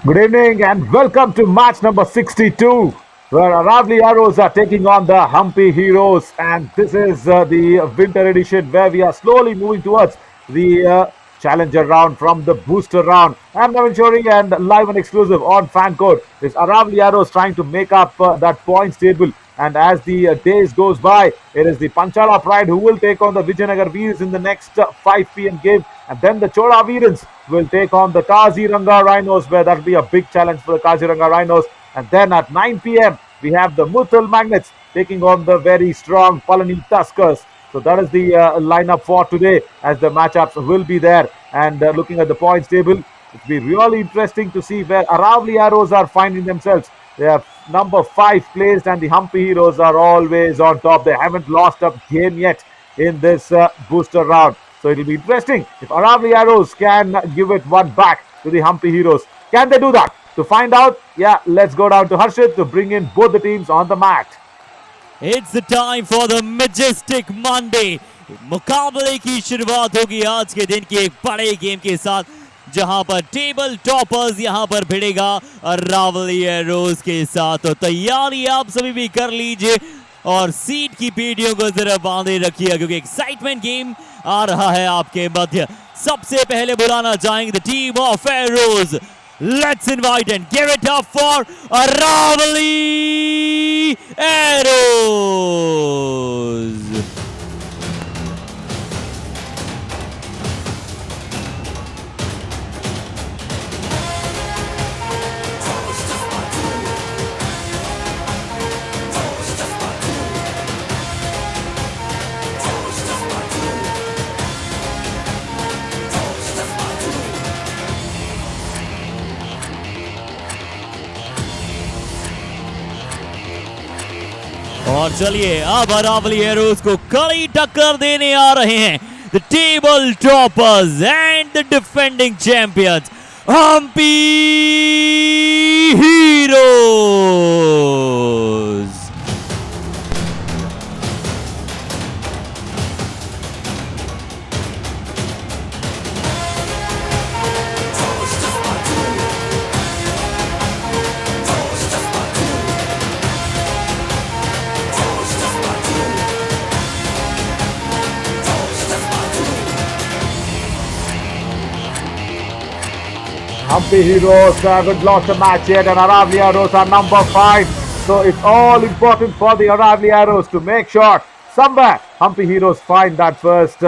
Good evening and welcome to match number 62, where Aravalli Arrows are taking on the Hampi Heroes. And this is the winter edition where we are slowly moving towards the challenger round from the booster round. I'm Navin Shori and live and exclusive on fan code is Aravalli Arrows trying to make up that points table. And as the days goes by, it is the Panchala Pride who will take on the Vijayanagar Veers in the next 5 p.m. game. And then the Chola Veerans will take on the Kaziranga Rhinos, where that will be a big challenge for the Kaziranga Rhinos. And then at 9 p.m., we have the Muthal Magnets taking on the very strong Palani Tuskers. So that is the lineup for today, as the matchups will be there. And looking at the points table, it will be really interesting to see where Aravalli Arrows are finding themselves. They are number 5 placed, and the Hampi Heroes are always on top. They haven't lost a game yet in this booster round. So it will be interesting if Aravalli Arrows can give it one back to the Hampi Heroes. Can they do that? To find out, let's go down to Harshit to bring in both the teams on the mat. It's the time for the Majestic Monday. मुकाबले की शुरुआत होगी आज के दिन के एक बड़े गेम के साथ, जहां पर टेबल टॉपर्स यहां पर भिड़ेगा अरावली एरोज के साथ। तो तैयारी आप सभी भी कर लीजिए और सीट की पीढ़ियों को जरा बांधे रखिए, क्योंकि एक्साइटमेंट गेम आ रहा है आपके मध्य। सबसे पहले बुलाना चाहेंगे the team of Arrows. Let's invite and give it up for Aravalli Arrows. और चलिए अब अरावली एरोज को कड़ी टक्कर देने आ रहे हैं the table toppers and the defending champions Hampi Heroes. Hampi Heroes haven't lost a match yet, and Aravalli Arrows are number 5. So it's all important for the Aravalli Arrows to make sure somewhere Hampi Heroes find that first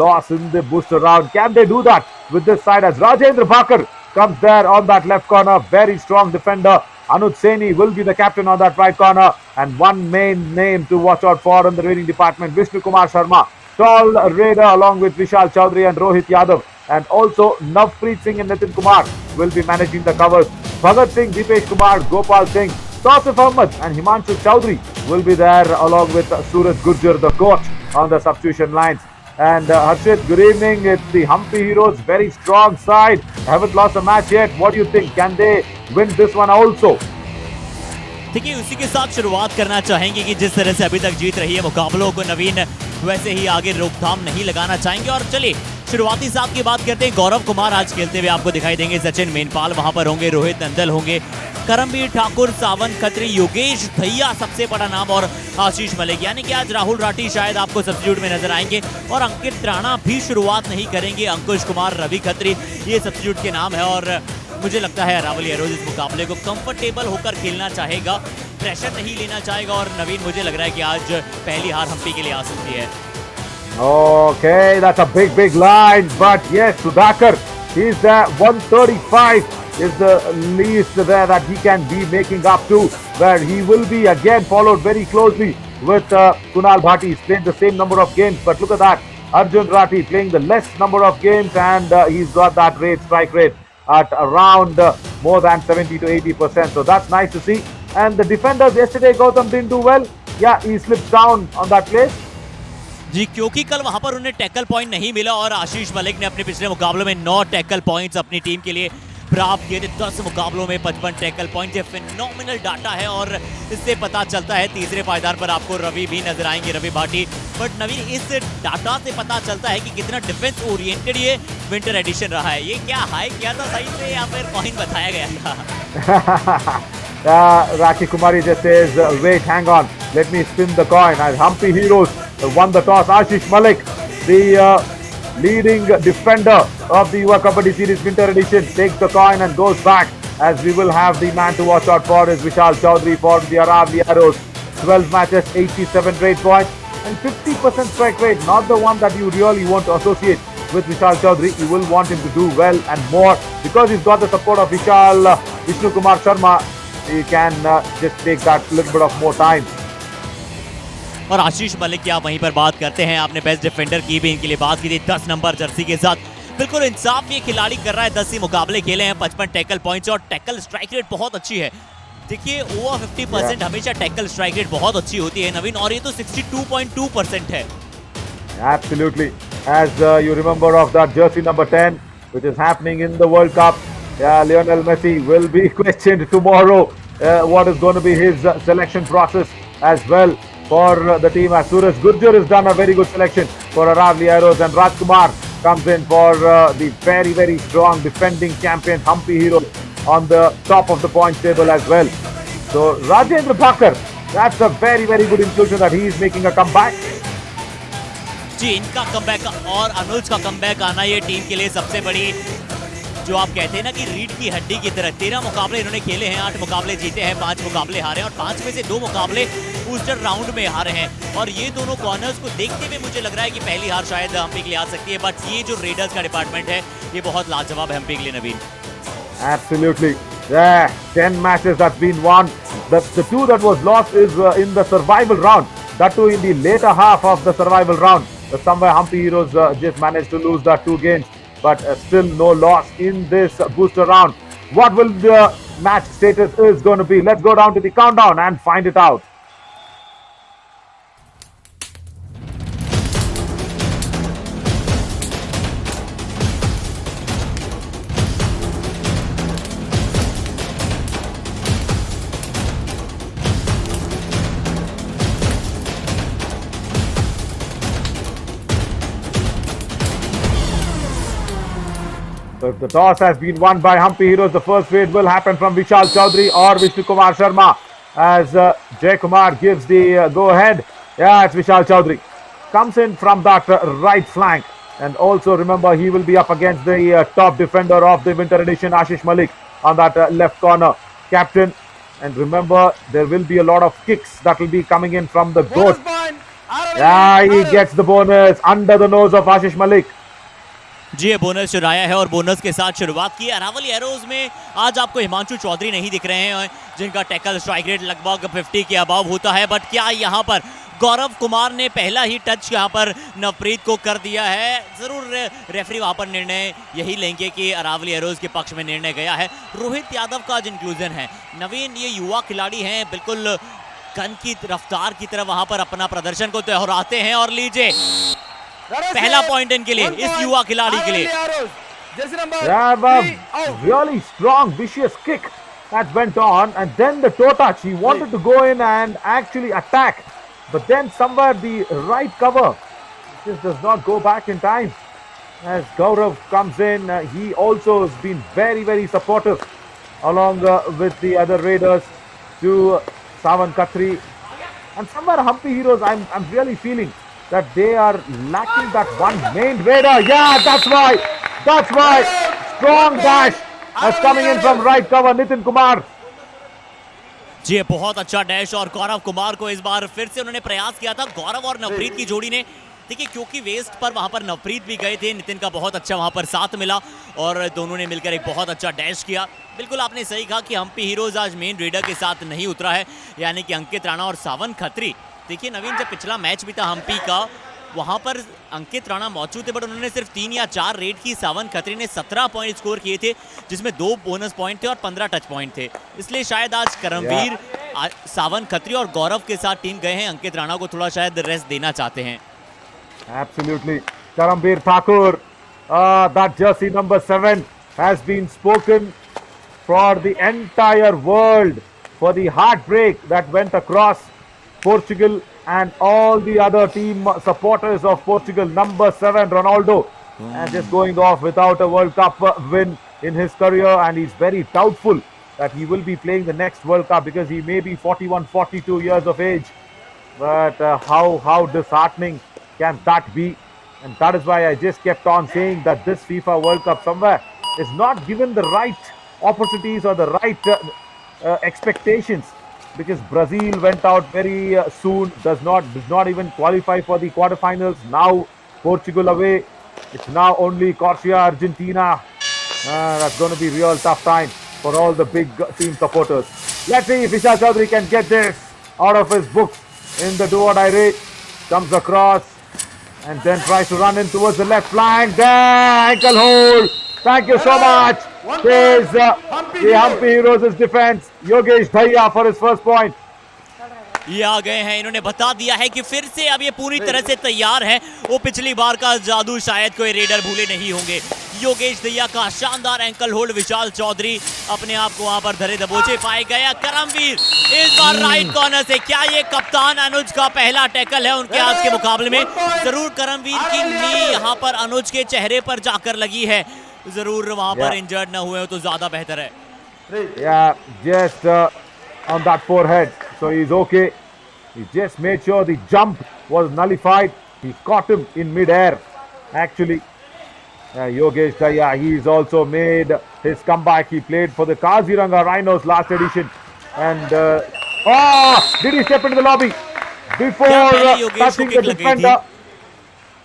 loss in the booster round. Can they do that with this side, as Rajendra Bhakar comes there on that left corner? Very strong defender. Anuj Saini will be the captain on that right corner, and one main name to watch out for in the raiding department, Vishnu Kumar Sharma, tall raider, along with Vishal Chaudhary and Rohit Yadav. And also Navpreet Singh and Nitin Kumar will be managing the covers. Bhagat Singh, Dipesh Kumar, Gopal Singh, Tausif Ahmed and Himanshu Chaudhary will be there, along with Suraj Gurjar, the coach, on the substitution lines. And Harshit, good evening. It's the Hampi Heroes, very strong side. Haven't lost a match yet. What do you think? Can they win this one also? देखिए, उसी के साथ शुरुआत करना चाहेंगे कि जिस तरह से अभी तक जीत रही है मुकाबलों को नवीन, वैसे ही आगे रोकथाम नहीं लगाना चाहेंगे। और चलिए शुरुआती साथ की बात करते हैं। गौरव कुमार आज खेलते हुए आपको दिखाई देंगे, सचिन मेनपाल वहां पर होंगे, रोहित नंदल होंगे, करमवीर ठाकुर, सावन खत्री, योगेश धैया सबसे बड़ा नाम, और आशीष मलिक। यानी कि आज राहुल राठी शायद आपको सब्स्टिट्यूट में नजर आएंगे, और अंकित राणा भी शुरुआत नहीं करेंगे। अंकुश कुमार, रवि खत्री, ये सब्स्टिट्यूट के नाम है। और मुझे लगता है अरावली एरोज इस मुकाबले को कंफर्टेबल होकर खेलना चाहेगा, प्रेशर नहीं लेना चाहेगा। और नवीन, मुझे लग रहा है कि आज पहली हार हम्पी के लिए आ सकती है। Okay, that's a big line. But yes, Sudhakar, he's 135 is the least there that he can be making up to, where he will be again followed very closely with Kunal Bhati. He's played the same number of games, but look at that. Arjun Rathi playing the less number of games, and he's got that strike rate at around more than 70 to 80%. So that's nice to see. And the defenders yesterday, Gautam didn't do well. Yeah, he slips down on that place. जी, क्योंकि कल वहां पर उन्हें tackle point नहीं मिला, और आशीष मलिक ने अपने पिछले मुकाबलों में 9 टैकल पॉइंट्स अपनी टीम के लिए प्राप्त किए थे 10 मुकाबलों में 55 टैकल पॉइंट। ये फिनोमिनल डाटा है और इससे पता चलता है। तीसरे पायदान पर आपको रवि भी नजर आएंगे, रवि भाटी। बट नवीन, इस डाटा से पता चलता है कि कितना डिफेंस ओरिएंटेड ये विंटर एडिशन रहा है। ये क्या हाई किया था सही से या फिर कॉइन बताया गया था? Raki Kumari just says, wait, hang on, let me spin the coin. As Hampi Heroes won the toss, Ashish Malik, the leading defender of the Yuva Kabaddi Series Winter Edition, takes the coin and goes back. As we will have the man to watch out for is Vishal Chaudhary for the Aravalli Arrows. 12 matches, 87 rate points, and 50% strike rate. Not the one that you really want to associate with Vishal Chaudhary. You will want him to do well and more because he's got the support of Vishnu Kumar Sharma. He can just take that little bit of more time. और आशीष मलिक की आप वहीं पर बात करते हैं। आपने best defender की भी इनके लिए बात की थी 10 नंबर जर्सी के साथ। बिल्कुल इंसाफ ये खिलाड़ी कर रहा है। 10 ही मुकाबले खेले हैं, 55 टैकल पॉइंट्स और टैकल स्ट्राइक रेट बहुत अच्छी है। देखिए ओवर 50% हमेशा टैकल स्ट्राइक रेट बहुत अच्छी होती है नवीन, और ये तो 62.2% है। Absolutely. As you remember of that jersey number 10 which is happening in the World Cup, Lionel Messi will be questioned tomorrow. What is going to be his selection process as well for the team, as Suraj Gurjar has done a very good selection for Aravalli Arrows, and Rajkumar comes in for the very, very strong defending champion Hampi Heroes on the top of the points table as well. So Rajendra Bhakkar, that's a very, very good inclusion that he is making a comeback. जी, इनका comeback और अनुज का comeback आना ये team के लिए सबसे बड़ी, जो आप कहते हैं ना कि रीढ़ की हड्डी की तरह। 13 मुकाबले इन्होंने खेले हैं, 8 मुकाबले जीते हैं, 5 मुकाबले हारे हैं और 5 में से 2 मुकाबले बूस्टर राउंड में हारे हैं। और ये दोनों कॉर्नर्स को देखते हुए मुझे लग रहा है कि पहली हार शायद हम्पी के लिए आ सकती है। बट ये जो रेडर्स का डिपार्टमेंट है ये बहुत लाजवाब है हम्पी के लिए नवीन। Absolutely. Yeah, 10 matches that's been won. The 2 that was lost is in the survival round. That too in the later half of the survival round. Somewhere Hampi Heroes just managed to lose that 2 games, but still no loss in this booster round. What will the match status is going to be? Let's go down to the countdown and find it out. So the toss has been won by Hampi Heroes. The first trade will happen from Vishal Chaudhary or Vishnu Kumar Sharma as Jay Kumar gives the go-ahead. Yeah, it's Vishal Chaudhary. Comes in from that right flank. And also remember, he will be up against the top defender of the Winter Edition, Ashish Malik, on that left corner. Captain. And remember, there will be a lot of kicks that will be coming in from the ghost. Yeah, he gets the bonus under the nose of Ashish Malik. जी, ये bonus चुराया है और bonus के साथ शुरुआत की। Aravalli arrows में आज आपको हिमांशु चौधरी नहीं दिख रहे हैं, जिनका टैकल स्ट्राइक रेट लगभग 50 के अबाव होता है। बट क्या यहाँ पर गौरव कुमार ने पहला ही टच यहाँ पर नवप्रीत को कर दिया है? जरूर रेफरी वहाँ पर निर्णय यही लेंगे कि अरावली एरोज के पक्ष में निर्णय गया है। रोहित यादव का आज इंक्लूजन है। नवीन, ये युवा खिलाड़ी हैं, बिल्कुल गन की रफ्तार की तरह वहाँ पर अपना प्रदर्शन को दोहराते हैं। और लीजिए पहला पॉइंट इनके लिए, इस युवा खिलाड़ी के लिए। Really strong, vicious kick that went on, and then the toe touch. He wanted to go in and actually attack, but then somewhere the right cover just does not go back in time. As Gaurav comes in, he also has been very, very supportive along with the other raiders to Savan Khatri. And somewhere Hampi Heroes, I'm really feeling that they are lacking that one main raider. Yeah, that's why. Strong dash is coming in from right cover, Nitin Kumar. जी, बहुत अच्छा dash और गौरव कुमार को इस बार फिर से उन्होंने प्रयास किया था। गौरव और नवप्रीत की जोड़ी ने, देखिए क्योंकि वेस्ट पर वहां पर नवप्रीत भी गए थे, नितिन का बहुत अच्छा वहां पर साथ मिला और दोनों ने मिलकर एक बहुत अच्छा डैश किया। बिल्कुल आपने सही कहा कि हम्पी हीरोज आज मेन रेडर के साथ नहीं उतरा है, यानी कि अंकित राणा और सावन खत्री। देखिए नवीन, जब पिछला मैच भी था हम्पी का, वहां पर अंकित राणा मौजूद थे, बट उन्होंने सिर्फ 3 या 4 रेड की। सावन खत्री ने 17 पॉइंट स्कोर किए थे, जिसमें 2 बोनस पॉइंट थे और 15 टच पॉइंट थे। इसलिए शायद आज करमवीर, सावन खत्री और गौरव के साथ टीम गए हैं। अंकित राणा को थोड़ा शायद रेस्ट देना चाहते हैं। Absolutely. Karamveer Thakur, that jersey number 7, has been spoken for the entire world, for the heartbreak that went across Portugal and all the other team supporters of Portugal. Number 7, Ronaldo, and just going off without a World Cup win in his career, and he's very doubtful that he will be playing the next World Cup because he may be 41, 42 years of age. But how disheartening can that be? And that is why I just kept on saying that this FIFA World Cup somewhere is not given the right opportunities or the right expectations, because Brazil went out very soon, does not even qualify for the quarterfinals. Now Portugal away. It's now only Croatia, Argentina. That's going to be real tough time for all the big team supporters. Let's see if Vishal Chaudhary can get this out of his books in the do or die race. Comes across and then tries to run in towards the left flank. There, ankle hold. Thank you so much. There's the Hampi Heroes' defense. Yogesh Dhaya for his first point. ये आ गए हैं, इन्होंने बता दिया है कि फिर से अब ये पूरी तरह से तैयार है। वो पिछली बार का जादू शायद कोई रेडर भूले नहीं होंगे। योगेश दहिया का शानदार एंकल होल्ड, विशाल चौधरी अपने आप को वहां पर धरे दबोचे पाए गया। करमवीर इस बार राइट कॉर्नर से, क्या ये कप्तान अनुज का पहला टैकल है उनके आज के मुकाबले में? जरूर करमवीर की नी यहाँ पर अनुज के चेहरे पर जाकर लगी है। जरूर वहां पर इंजर्ड ना हुए हो तो ज्यादा बेहतर है। Yeah, just on that forehead, so he's okay. He just made sure the jump was nullified. He caught him in mid-air. Actually, Yogesh Daya, he's also made his comeback. He played for the Kaziranga Rhinos last edition. And did he step into the lobby before touching the defender?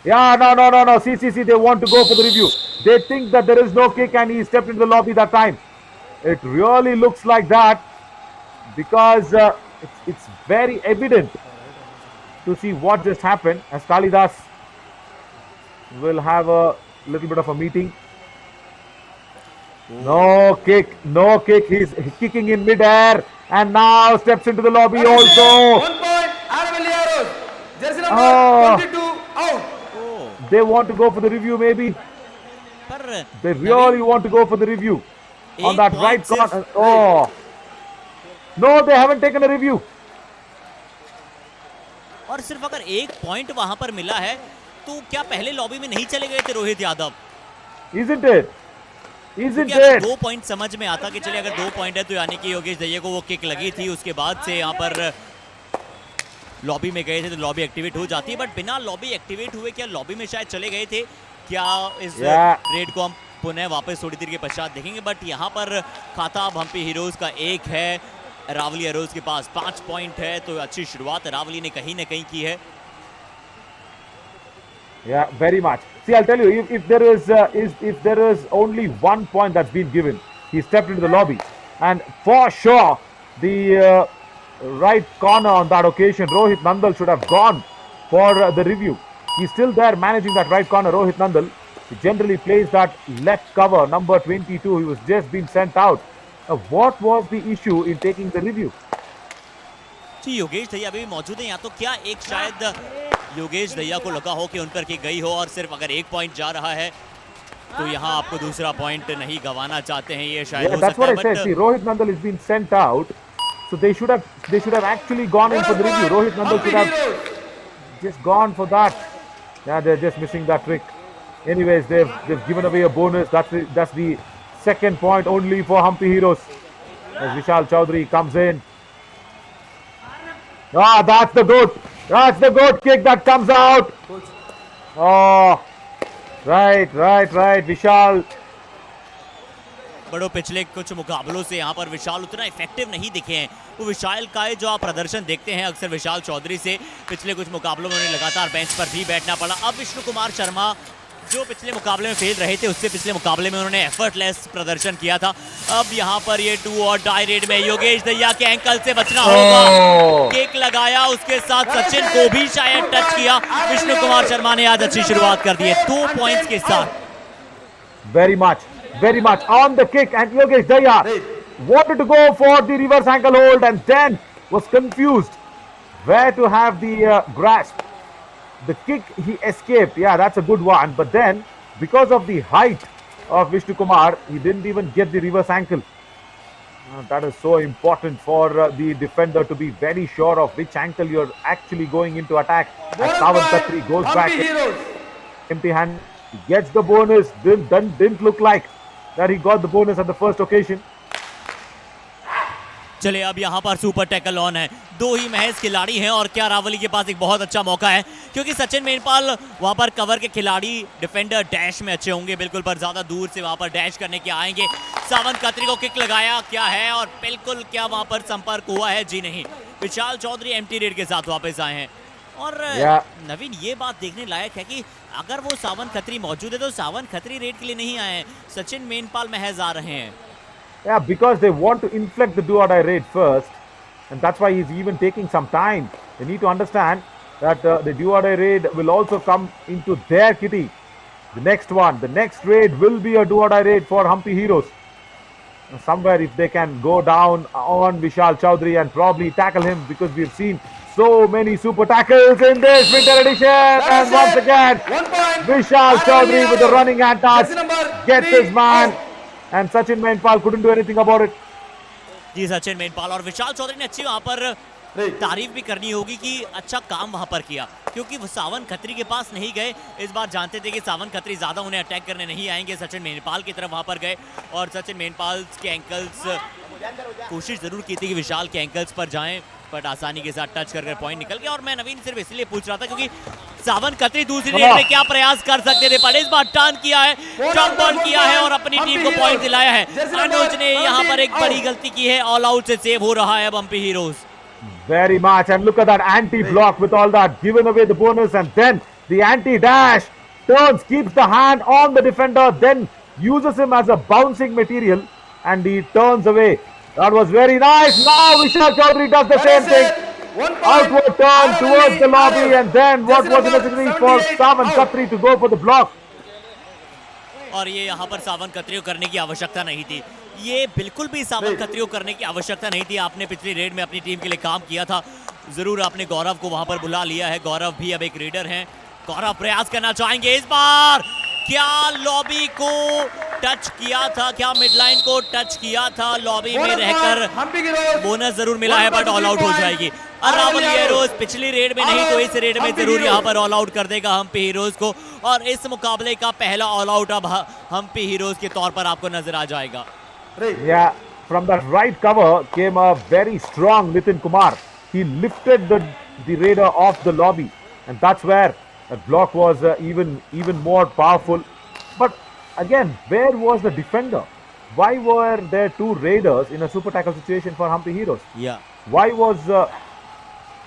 Yeah, no. See, they want to go for the review. They think that there is no kick and he stepped into the lobby that time. It really looks like that, because it's very evident to see what just happened, as Kalidas will have a little bit of a meeting. No kick. He's kicking in mid-air and now steps into the lobby also. 1 point, Aravalli Arrows. Jersey number 22 out. They want to go for the review maybe. They really want to go for the review on that right corner. Oh. No, they haven't taken a review. और सिर्फ अगर एक point वहां पर मिला है तो क्या पहले लॉबी में नहीं चले गए थे रोहित यादव? Isn't it? अगर 2 पॉइंट समझ में आता कि चलिए अगर 2 पॉइंट है तो यानी कि योगेश दहिया को वो किक लगी थी, उसके बाद से यहाँ पर लॉबी में गए थे तो लॉबी एक्टिवेट हो जाती है। बट बिना लॉबी एक्टिवेट हुए क्या लॉबी में शायद चले गए थे क्या? इस रेड को हम पुनः वापस थोड़ी देर के पश्चात देखेंगे। बट यहाँ पर खाता अब हम्पी हीरोज का 1 है, अरावली एरोज के पास 5 पॉइंट है, तो अच्छी शुरुआत अरावली ने कहीं ना कहीं की है। Yeah, very much. See, I'll tell you, if there is only 1 point that's been given, he stepped into the lobby, and for sure the right corner on that occasion, Rohit Nandal should have gone for the review. He's still there managing that right corner. Rohit Nandal, he generally plays that left cover, number 22. He was just been sent out. What was the issue in taking the review? जी योगेश दहिया अभी भी मौजूद है यहाँ, तो क्या एक शायद योगेश दहिया को लगा हो कि उन पर की गई हो और सिर्फ अगर 1 पॉइंट जा रहा है तो यहाँ आपको दूसरा पॉइंट नहीं गंवाना चाहते हैं, ये शायद हो सकता है। But see, Rohit Nandal has been sent out, so they should have actually gone in for the review. Rohit Nandal should have just gone for that. Yeah, they're just missing that trick. Anyways, they've given away a bonus. That's the 2nd point only for Hampi Heroes. As Vishal Chaudhary comes in. That's the goat. That's the goat kick that comes out. Oh, right. Vishal. बड़ो पिछले कुछ मुकाबलों से यहाँ पर विशाल उतना effective नहीं दिखे हैं। वो विशाल का जो आप प्रदर्शन देखते हैं अक्सर विशाल चौधरी से, पिछले कुछ मुकाबलों में उन्हें लगातार बेंच पर भी बैठना पड़ा। अब विष्णु कुमार शर्मा जो पिछले मुकाबले में फेल रहे थे, उससे पिछले मुकाबले में उन्होंने एफर्टलेस प्रदर्शन किया था। अब यहाँ पर ये 2 और डाई रेड में योगेश दहिया के एंकल से बचना होगा। किक लगाया, उसके साथ सचिन को भी शायद टच किया। विष्णु कुमार शर्मा ने आज अच्छी शुरुआत कर दी है 2 पॉइंट्स के साथ। Very much on the kick, and Yogesh Daya wanted to go for the reverse ankle hold and then was confused where to have the grasp. The kick he escaped, yeah, that's a good one, but then because of the height of Vishnu Kumar. He didn't even get the reverse ankle. That is so important for the defender to be very sure of which ankle you're actually going into attack. And Savan Khatri goes back empty hand. He gets the bonus. Didn't look like that he got the bonus at the first occasion. चलिए अब यहाँ पर super tackle on है, दो ही महज खिलाड़ी हैं और क्या अरावली के पास एक बहुत अच्छा मौका है क्योंकि सचिन मेनपाल वहां पर कवर के खिलाड़ी डिफेंडर डैश में अच्छे होंगे बिल्कुल, पर ज्यादा दूर से वहां पर डैश करने के आएंगे। सावन खत्री को किक लगाया क्या है और बिल्कुल क्या वहां पर संपर्क हुआ है, जी नहीं। विशाल चौधरी एम्प्टी रेड के साथ वापस आए हैं और नवीन ये बात देखने लायक है कि अगर वो सावन खत्री मौजूद है तो सावन खत्री रेड के लिए नहीं आए हैं, सचिन मेनपाल महज आ रहे हैं। Yeah, because they want to inflict the do-or-die raid first, and that's why he's even taking some time. They need to understand that the do-or-die raid will also come into their kitty. The next one, the next raid will be a do-or-die raid for Hampi Heroes. Somewhere if they can go down on Vishal Chaudhary and probably tackle him, because we've seen so many super tackles in this winter edition. And once again, Vishal Chaudhary with the running hand touch gets his man. And Sachin Mainpal couldn't do anything about it. जी सचिन मेनपाल और विशाल चौधरी ने अच्छी वहां पर तारीफ भी करनी होगी कि अच्छा काम वहां पर किया क्योंकि वो सावन खत्री के पास नहीं गए। इस बार जानते थे कि सावन खत्री ज्यादा उन्हें अटैक करने नहीं आएंगे, सचिन मेनपाल की तरफ वहां पर गए और सचिन मेनपाल के एंकल्स कोशिश जरूर की थी कि विशाल के एंकल्स पर जाएं, बट आसानी के साथ टच कर पॉइंट निकल गया। और मैं नवीन सिर्फ इसलिए पूछ रहा था क्योंकि सावन खत्री दूसरी रेड में क्या प्रयास कर सकते थे, पर इस बार टर्न किया है, टर्न बॉल किया है और अपनी टीम को पॉइंट दिलाया है। अनुज ने यहाँ पर एक बड़ी गलती की है, ऑल आउट से सेव हो रहा है अब Hampi Heroes. Very much, and look at that anti-block with all that, giving away the bonus, and then the anti-dash turns, keeps the hand on the defender, then uses him as a bouncing material, and he turns away. That was very nice. Now Vishal Chaudhary does the same thing. Outward turn towards the lobby, and then what was necessary for Savan Khatri to go for the block. और ये यहाँ पर सावन खत्री को करने की आवश्यकता नहीं थी, ये बिल्कुल भी सावन खत्री को करने की आवश्यकता नहीं थी। आपने पिछली रेड में अपनी टीम के लिए काम किया था, जरूर आपने गौरव को वहां पर बुला लिया है, गौरव भी अब एक रेडर हैं। गौरव प्रयास करना चाहेंगे इस बार, क्या लॉबी को टच किया था, क्या मिडलाइन को टच किया था, लॉबी में रहकर बोनस जरूर मिला है बट ऑल आउट हो जाएगी। अरावली हीरोज पिछली रेड में नहीं तो इस रेड में जरूर यहाँ पर ऑल आउट कर देगा हम्पी हीरोज को और इस मुकाबले का पहला ऑल आउट अब हम्पी हीरोज के तौर पर आपको नजर आ जाएगा। Yeah, from that right cover came a very strong Nitin Kumar. He lifted the raider off the lobby, and that's where that block was even more powerful. But again, where was the defender? Why were there two raiders in a super tackle situation for Hampi Heroes? Yeah. Why was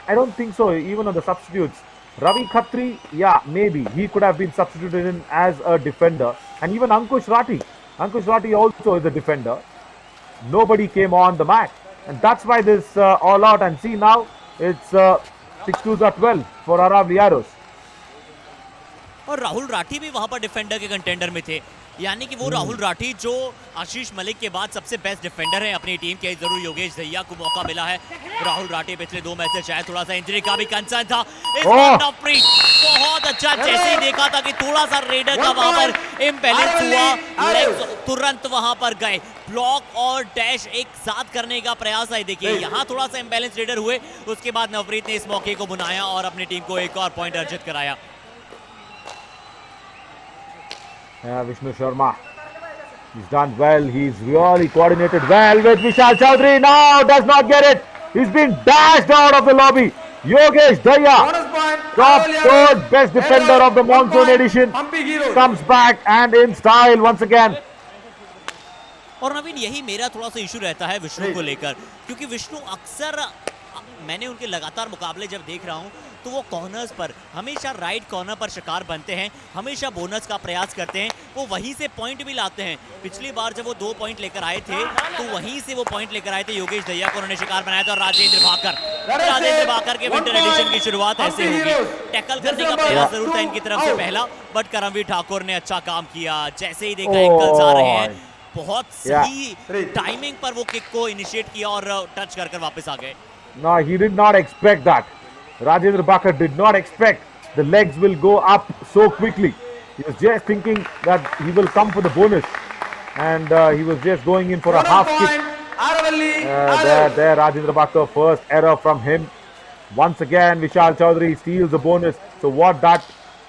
I don't think so. Even on the substitutes, Ravi Khatri, yeah, maybe he could have been substituted in as a defender, and even Ankush Rathi. Ankush Rathi also is a defender. Nobody came on the mat, and that's why this all out. And see now, it's 6-2-12 for Aravalli Arrows. और राहुल राठी भी वहां पर defender के contender में थे, यानी कि वो राहुल राठी जो आशीष मलिक के बाद सबसे बेस्ट डिफेंडर है अपनी टीम के। जरूर योगेश दहिया को मौका मिला है। राहुल राठी पिछले 2 मैच से शायद थोड़ा सा इंजरी का भी कंसर्न था। इस बार बहुत अच्छा, जैसे ही देखा था कि थोड़ा सा रेडर का वहां पर इम्बैलेंस हुआ, लेग्स तुरंत वहां पर गए, ब्लॉक और डैश एक साथ करने का प्रयास है। देखिए यहाँ थोड़ा सा इम्बैलेंस रेडर हुए, उसके बाद नवप्रीत ने इस मौके को बुनाया और अपनी टीम को एक और पॉइंट अर्जित कराया। Vishnu Sharma, he's done well. He's really coordinated well with Vishal Chaudhary. Now does not get it. He's been dashed out of the lobby. Yogesh Daya, top third best defender of the monsoon edition, comes back and in style once again. और नवीन यही मेरा थोड़ा सा issue रहता है विष्णु को लेकर, क्योंकि विष्णु अक्सर मैंने उनके लगातार मुकाबले जब देख रहा हूं तो वो कॉर्नर्स पर हमेशा राइट कॉर्नर पर शिकार बनते हैं, हमेशा बोनस का प्रयास करते हैं, वो वहीं से पॉइंट भी लाते हैं। पिछली बार जब वो 2 पॉइंट लेकर आए थे तो वहीं से वो पॉइंट लेकर आए थे। योगेश दहिया को उन्होंने शिकार बनाया था और राजेंद्र भाकर के विंटर एडिशन की शुरुआत ऐसे होगी। टैकल करने का प्रयास जरूर था इनकी तरफ से पहला, बट करमवीर ठाकुर ने अच्छा काम किया। जैसे ही देखा एंकल्स आ रहे हैं, बहुत सही टाइमिंग पर वो किक को इनिशिएट किया और टच कर वापस आ गए। No, he did not expect that. Rajendra Bakar did not expect the legs will go up so quickly. He was just thinking that he will come for the bonus, and he was just going in for a Bonus half point. kick. Aravalli There, Rajendra Bhakkar, first error from him. Once again, Vishal Chaudhary steals the bonus. So what that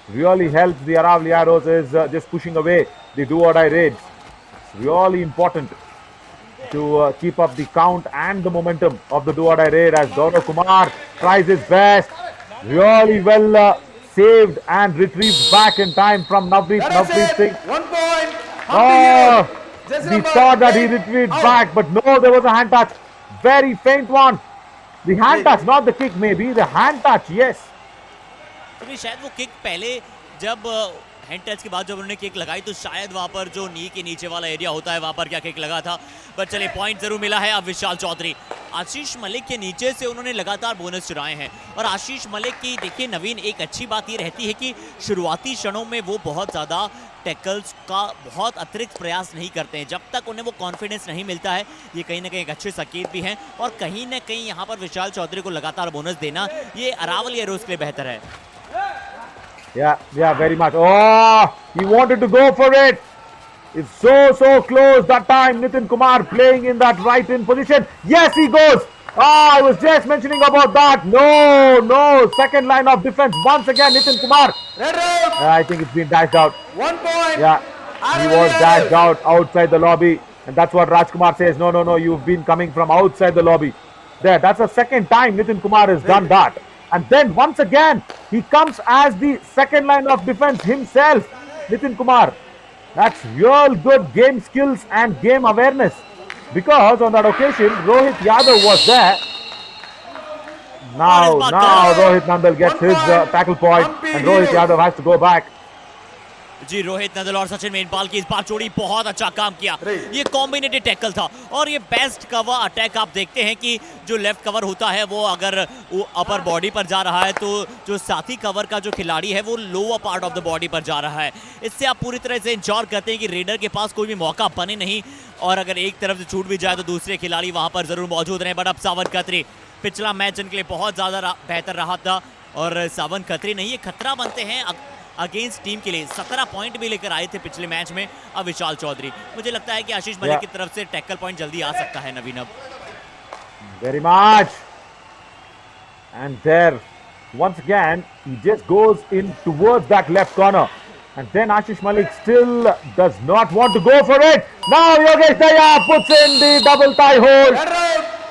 really helps the Aravalli Arrows is just pushing away the do-or-die raids. It's really important to keep up the count and the momentum of the do-or-die raid as Gaurav Kumar tries his best. Really well saved and retrieved back in time from Navpreet Singh. 1 point. Oh, Jersey we number thought that he 8, retrieved out. back, but no, there was a hand touch. Very faint one. The hand touch, not the kick maybe. The hand touch, yes. क्योंकि शायद वो kick पहले जब hand touch के बाद जब उन्होंने kick लगाई तो शायद वहां पर जो नी के नीचे वाला एरिया होता है वहां पर क्या किक लगा था। बट चलिए पॉइंट जरूर मिला है अब विशाल चौधरी। आशीष मलिक के नीचे से उन्होंने लगातार बोनस चुराए हैं और आशीष मलिक की देखिए नवीन एक अच्छी बात ये रहती है कि शुरुआती क्षणों में वो बहुत ज़्यादा टैकल्स का बहुत अतिरिक्त प्रयास नहीं करते हैं। जब तक उन्हें वो कॉन्फिडेंस नहीं मिलता है ये कहीं ना कहीं एक अच्छे संकेत भी हैं और कहीं ना कहीं यहाँ पर विशाल चौधरी को लगातार बोनस देना ये अरावली एरोज के लिए बेहतर है। Yeah, very much. Oh, he wanted to go for it. It's so close that time. Nitin Kumar playing in that right in position. Yes, he goes. I was just mentioning about that. No. Second line of defense. Once again, Nitin Kumar. Red out. I think it's been dashed out. 1 point. Yeah, he was dashed out outside the lobby. And that's what Rajkumar says. No. You've been coming from outside the lobby. That's the second time Nitin Kumar has done that. And then once again, he comes as the second line of defense himself, Nitin Kumar. That's real good game skills and game awareness. Because on that occasion, Rohit Yadav was there. Now Rohit Nandal gets his tackle point and Rohit Yadav has to go back. जी रोहित नंदल और सचिन मेनपाल की इस बार जोड़ी बहुत अच्छा काम किया। ये कॉम्बिनेटेड tackle था और ये बेस्ट कवर अटैक आप देखते हैं कि जो लेफ्ट कवर होता है वो अगर वो अपर बॉडी पर जा रहा है तो जो साथी कवर का जो खिलाड़ी है वो lower part of the body पर जा रहा है। इससे आप पूरी तरह से इंश्योर करते हैं कि रेडर के पास कोई भी मौका बने नहीं और अगर एक तरफ से छूट भी जाए तो दूसरे खिलाड़ी वहां पर जरूर मौजूद रहे। बट अब सावन खत्री पिछला मैच इनके लिए बहुत ज्यादा बेहतर रहा था और सावन खत्री नहीं ये खतरा बनते हैं अगेंस्ट टीम के लिए। 17 पॉइंट भी लेकर आए थे पिछले मैच में अब विशाल चौधरी। मुझे लगता है कि आशीष मलिक की तरफ से टैकल पॉइंट जल्दी आ सकता है नवीन अब। Very much. And there, once again, he just goes in towards that left corner. And then Ashish Malik still does not want to go for it. Now Yogesh Daya puts in the double tie hold.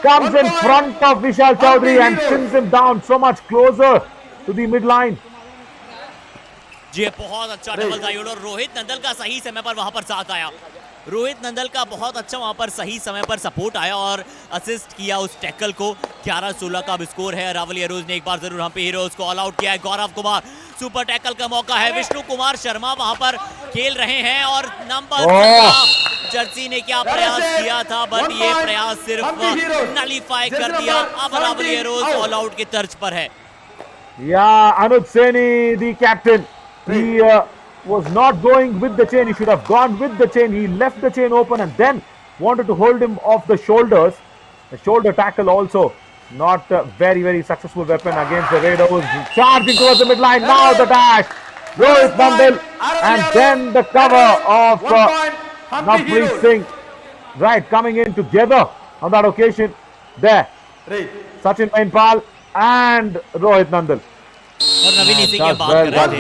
Comes in front of Vishal Chaudhary and pins him down so much closer to the midline. जी बहुत अच्छा double tie hold और रोहित नंदल का सही समय पर वहां पर साथ आया। रोहित नंदल का बहुत अच्छा वहां पर सही समय पर सपोर्ट आया और असिस्ट किया उस टैकल को। 11-16 का स्कोर है। अरावली एरोज ने एक बार जरूर हम्पी हीरोज को ऑल आउट किया है। गौरव कुमार सुपर टैकल का मौका है। विष्णु कुमार शर्मा वहां पर खेल रहे हैं और नंबर 17 जर्सी ने क्या प्रयास किया था बट ये प्रयास सिर्फ नलीफाई कर दिया। अब अरावली एरोज ऑल आउट की तर्ज पर है। Anuj Saini, the captain, he was not going with the chain. He should have gone with the chain. He left the chain open and then wanted to hold him off the shoulders. The shoulder tackle also not very successful weapon against the Raiders. Charging towards the midline. Now the dash. Rohit Nandal and then the cover of Navpreet Singh. Right, coming in together on that occasion. There, Sachin Mainpal and Rohit Nandal. और नवीन इसी की बात कर रहे थे।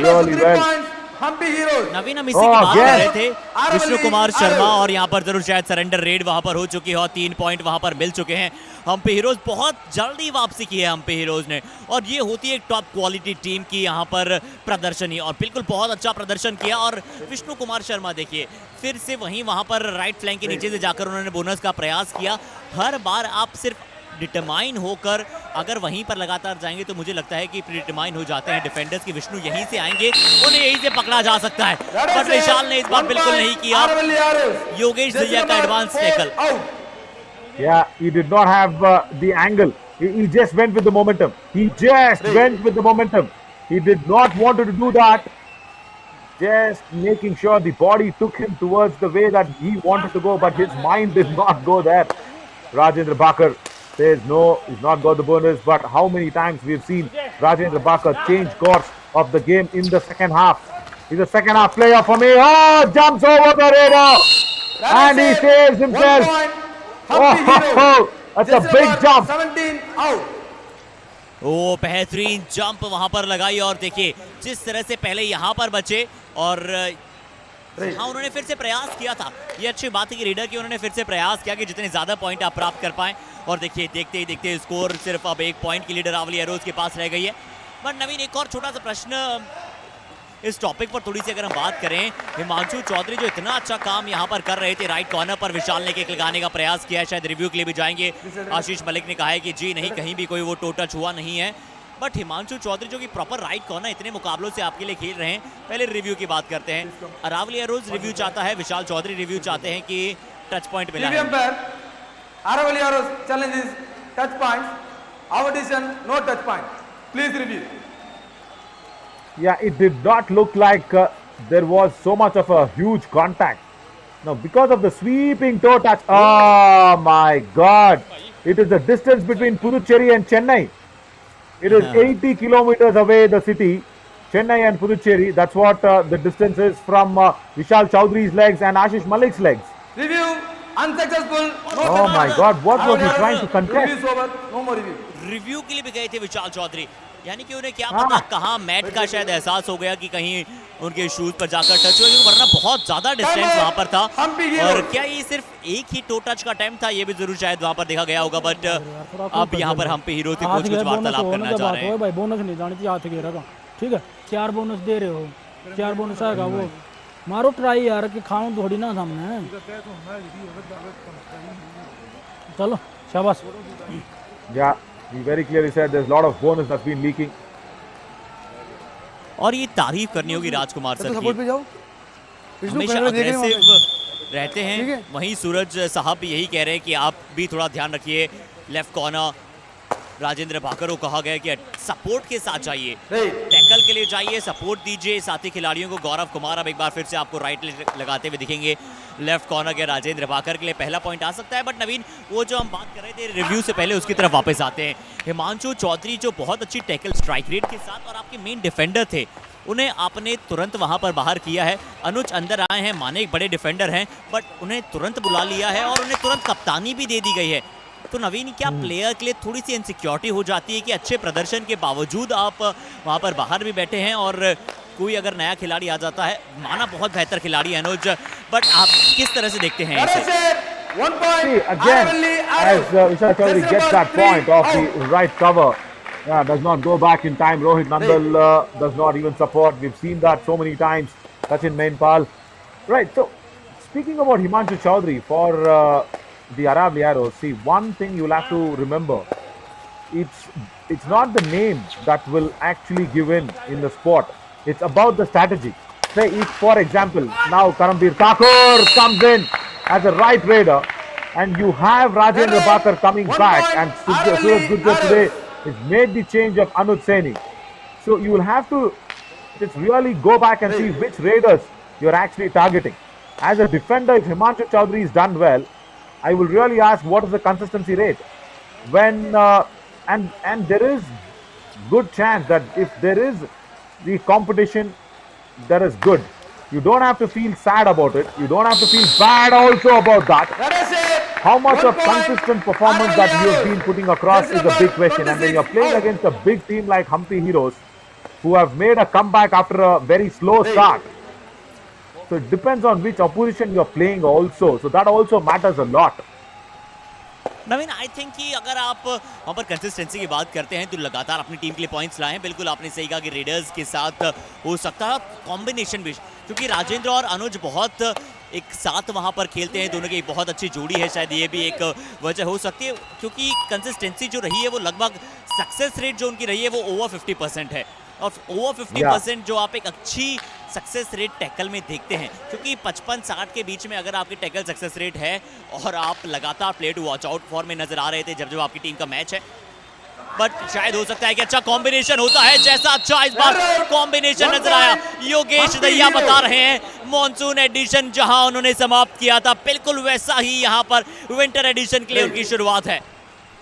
नवीन हम इसी की बात कर रहे थे। विष्णु कुमार शर्मा और यहाँ पर जरूर शायद सरेंडर रेड वहां पर हो चुकी है और 3 पॉइंट वहां पर मिल चुके हैं। हम्पी हीरोज बहुत जल्दी वापसी की है हम्पी हीरोज ने और ये होती है एक टॉप क्वालिटी टीम की यहाँ पर प्रदर्शनी और बिल्कुल बहुत अच्छा प्रदर्शन किया। और विष्णु कुमार शर्मा देखिए फिर से वहां पर राइट फ्लैंक के नीचे से जाकर उन्होंने बोनस का प्रयास किया। हर बार आप सिर्फ डिटरमाइन होकर अगर वहीं पर लगातार जाएंगे तो मुझे लगता है कि डिटरमाइन हो जाते हैं डिफेंडर्स की। विष्णु यहीं से आएंगे उन्हें यहीं से पकड़ा जा सकता है पर विशाल ने इस बार बिल्कुल नहीं किया। योगेश दहिया का advance tackle. Yeah, he did not have the angle. He just went with the momentum. He just went with the momentum. He did not want to do that. Just making sure the body took him towards the way that he wanted to go, but his mind did not go there. Rajendra Bhakkar says no, he's not got the bonus, but how many times we've seen Rajendra Bhakkar change course of the game in the second half. He's a second half player for me. Oh, jumps over the radar. And he saves himself. 1 point. Oh, Hampi Heroes. that's a Jersey big number jump. 17 out. ओ बेहतरीन jump वहां पर लगाई और देखिए जिस तरह से पहले यहां पर बचे और हाँ उन्होंने फिर से प्रयास किया था। ये अच्छी बात है कि रीडर की उन्होंने फिर से प्रयास किया कि जितने ज्यादा पॉइंट आप प्राप्त कर पाएं और देखिए देखते ही देखते स्कोर सिर्फ अब 1 पॉइंट की लीडर अरावली एरोज के पास रह गई है। बट नवीन एक और छोटा सा प्रश्न इस टॉपिक पर थोड़ी सी अगर हम बात करें, हिमांशु चौधरी जो इतना अच्छा काम यहाँ पर कर रहे थे, राइट कॉर्नर पर विशाल ने किक लगाने का प्रयास किया है, शायद रिव्यू के लिए भी जाएंगे। आशीष मलिक ने कहा है कि जी नहीं, कहीं भी कोई वो टो टच हुआ नहीं है। बट हिमांशु चौधरी जो कि प्रॉपर राइट कॉर्नर इतने मुकाबलों से आपके लिए खेल रहे हैं, पहले रिव्यू की बात करते हैं। अरावली एरोज रिव्यू चाहता है, विशाल चौधरी रिव्यू चाहते हैं कि टच पॉइंट मिला है। Aravalli Heroes challenges touch points. Our decision, no touch point. Please review. Yeah, it did not look like there was so much of a huge contact. No, because of the sweeping toe touch. Oh my God! It is the distance between Puducherry and Chennai. It is 80 kilometers away, the city, Chennai and Puducherry. That's what the distance is from Vishal Chaudhry's legs and Ashish Malik's legs. Review unsuccessful. No Oh my God! What was he trying to contest? Review is over. No more review. Review के लिए भी गए थे विशाल चौधरी, यानी कि उन्हें क्या पता कहाँ मैट का शायद एहसास हो गया कि कहीं उनके शूज पर जाकर टच हुआ, वरना बहुत ज्यादा डिस्टेंस वहां पर था। और क्या ये सिर्फ एक ही टो टच का अटेम्प्ट था, ये भी जरूर शायद वहां पर देखा गया होगा। बट अब यहाँ पर हम्पी हीरो से कुछ वार्तालाप करना चाह रहे हैं। भाई बोनस नहीं जानी थी, हाथ गिरा का ठीक है, 4 बोनस दे रहे हो, 4 बोनस आएगा वो मारो ट्राई यार कि खाऊं थोड़ी ना सामने। चलो शाबाश। Yeah, he very clearly said there's a lot of bonus that's been leaking. और ये तारीफ करनी होगी राजकुमार सर सपोर्ट पे की, जाओ। हमेशा अग्रेसिव रहते हैं। वहीं सूरज साहब भी यही कह रहे हैं कि आप भी थोड़ा ध्यान रखिए। लेफ्ट कॉर्नर राजेंद्र भाकर को कहा गया कि सपोर्ट के साथ जाइए, टैकल के लिए जाइए, सपोर्ट दीजिए साथी खिलाड़ियों को। गौरव कुमार अब एक बार फिर से आपको राइट लगाते हुए दिखेंगे। लेफ्ट कॉर्नर के राजेंद्र भाकर के लिए पहला पॉइंट आ सकता है। बट नवीन, वो जो हम बात कर रहे थे रिव्यू से पहले, उसकी तरफ वापस आते हैं। हिमांशु चौधरी जो बहुत अच्छी टैकल स्ट्राइक रेट के साथ और आपके मेन डिफेंडर थे, उन्हें आपने तुरंत वहां पर बाहर किया है। अनुज अंदर आए हैं, माने एक बड़े डिफेंडर हैं, बट उन्हें तुरंत बुला लिया है और उन्हें तुरंत कप्तानी भी दे दी गई है। तो नवीन, क्या प्लेयर के लिए थोड़ी सी इनसिक्योरिटी हो जाती है कि अच्छे प्रदर्शन के बावजूद आप वहां पर बाहर भी बैठे हैं और कोई अगर नया खिलाड़ी आ जाता है, माना बहुत बेहतर खिलाड़ी है अनुज, बट आप किस तरह से देखते हैं इसे? See, again, as Vishal Chaudhary gets that point of the right cover, does not go back in time. Rohit Nandal does not even support. We've seen that so many times. Sachin Mainpal. Right, so speaking about Himanshu Chaudhary for the Aravalli Arrows, see, one thing you'll have to remember, it's not the name that will actually give in the sport. It's about the strategy. Say, if, for example, now Karambir Thakur comes in as a right raider, and you have Rajendra Bakar coming back, and Suraj Gurjar today has made the change of Anuj Saini. So you will have to just really go back and see which raiders you're actually targeting. As a defender, if Himanshu Chaudhary is done well, I will really ask what is the consistency rate. When and there is good chance that if there is the competition, that is good. You don't have to feel sad about it. You don't have to feel bad also about that. How much of consistent performance that you have been putting across is a big question. And when you're playing against a big team like Hampi Heroes, who have made a comeback after a very slow start, so it depends on which opposition you're playing also. So that also matters a lot. Naveen, I think कि अगर आप वहाँ पर consistency की बात करते हैं तो लगातार अपनी टीम के लिए पॉइंट्स लाए हैं। बिल्कुल आपने सही कहा कि रेडर्स के साथ हो सकता है कॉम्बिनेशन भी, क्योंकि राजेंद्र और अनुज बहुत एक साथ वहाँ पर खेलते हैं, दोनों की बहुत अच्छी जोड़ी है। शायद ये भी एक वजह हो सकती है, क्योंकि कंसिस्टेंसी जो रही है वो लगभग सक्सेस रेट जो उनकी रही है वो ओवर 50% है। और ओवर 50% जो आप एक अच्छी सक्सेस रेट टैकल में देखते हैं, क्योंकि 55-60 के बीच में अगर आपकी टैकल सक्सेस रेट है और आप लगातार play to watch out form में नजर आ रहे थे जब आपकी टीम का मैच है, बट शायद हो सकता है कि अच्छा कॉम्बिनेशन होता है, जैसा अच्छा इस बार कॉम्बिनेशन नजर आया। योगेश दैया बता रहे हैं मॉनसून एडिशन जहां उन्होंने समाप्त किया था, बिल्कुल वैसा ही यहां पर विंटर एडिशन के लिए उनकी शुरुआत है।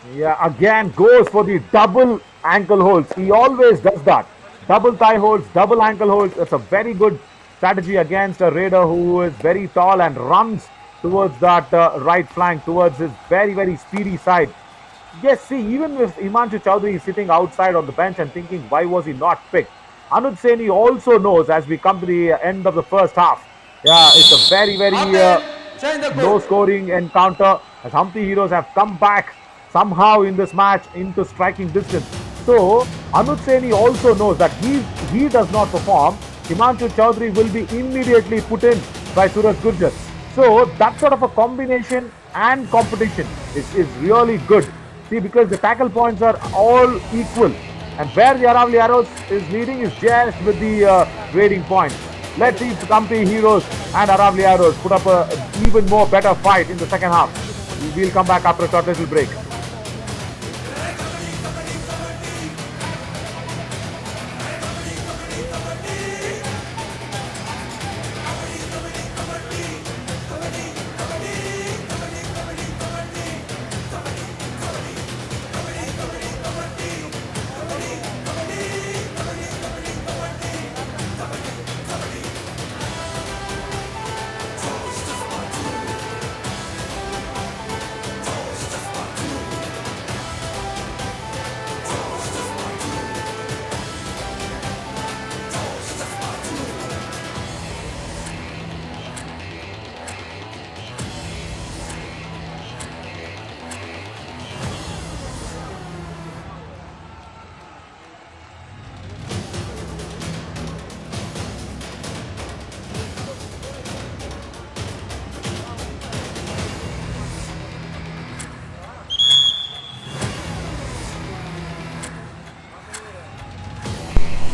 Yeah, again goes for the double ankle holds. He always does that. Double thigh holds, double ankle holds. That's a very good strategy against a raider who is very tall and runs towards that right flank, towards his very, very speedy side. Yes, see, even if Himanshu Chaudhary is sitting outside on the bench and thinking, why was he not picked? Anuj Saini also knows as we come to the end of the first half. Yeah, it's a very, very low scoring encounter as Hampi Heroes have come back somehow in this match into striking distance. So, Anuj Saini also knows that he does not perform, Himanshu Chaudhary will be immediately put in by Suraj Gurjar. So, that sort of a combination and competition is really good. See, because the tackle points are all equal. And where the Aravalli Arrows is leading is just with the grading points. Let's see if Hampi Heroes and Aravalli Arrows put up a even more better fight in the second half. We'll come back after a short little break.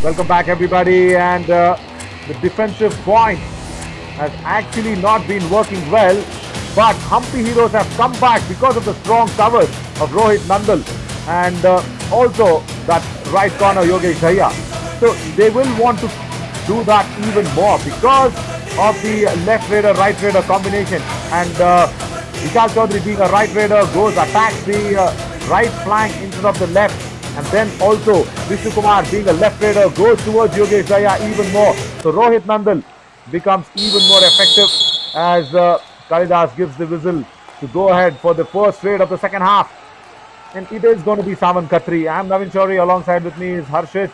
Welcome back, everybody, and the defensive point has actually not been working well, but Hampi Heroes have come back because of the strong covers of Rohit Nandal and also that right corner Yogesh Dhaya. So they will want to do that even more because of the left raider, right raider combination, and Vishal Chaudhary being a right raider goes, attacks the right flank instead of the left. And then also Vishnu Kumar being a left raider goes towards Yogesh Dhaya even more. So Rohit Nandal becomes even more effective as Kalidas gives the whistle to go ahead for the first raid of the second half. And it is going to be Saman Khatri. I am Navin Chaudhary. Alongside with me is Harshit.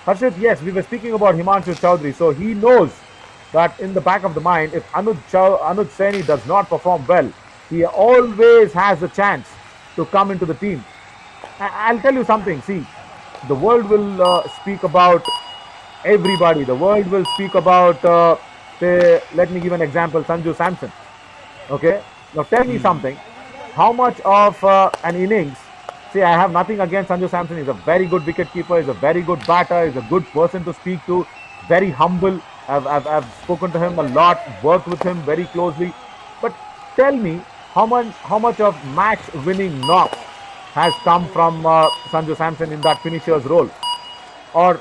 Harshit, yes, we were speaking about Himanshu Chaudhary. So he knows that in the back of the mind, if Anuj Saini does not perform well, he always has a chance to come into the team. I'll tell you something. See, the world will speak about everybody. The world will speak about, say, let me give an example, Sanju Samson. Okay? Now tell me something. How much of an innings, see, I have nothing against Sanju Samson. He's a very good wicketkeeper. He's a very good batter. He's a good person to speak to. Very humble. I've spoken to him a lot, worked with him very closely. But tell me, how much of match-winning knocks has come from Sanju Samson in that finisher's role, or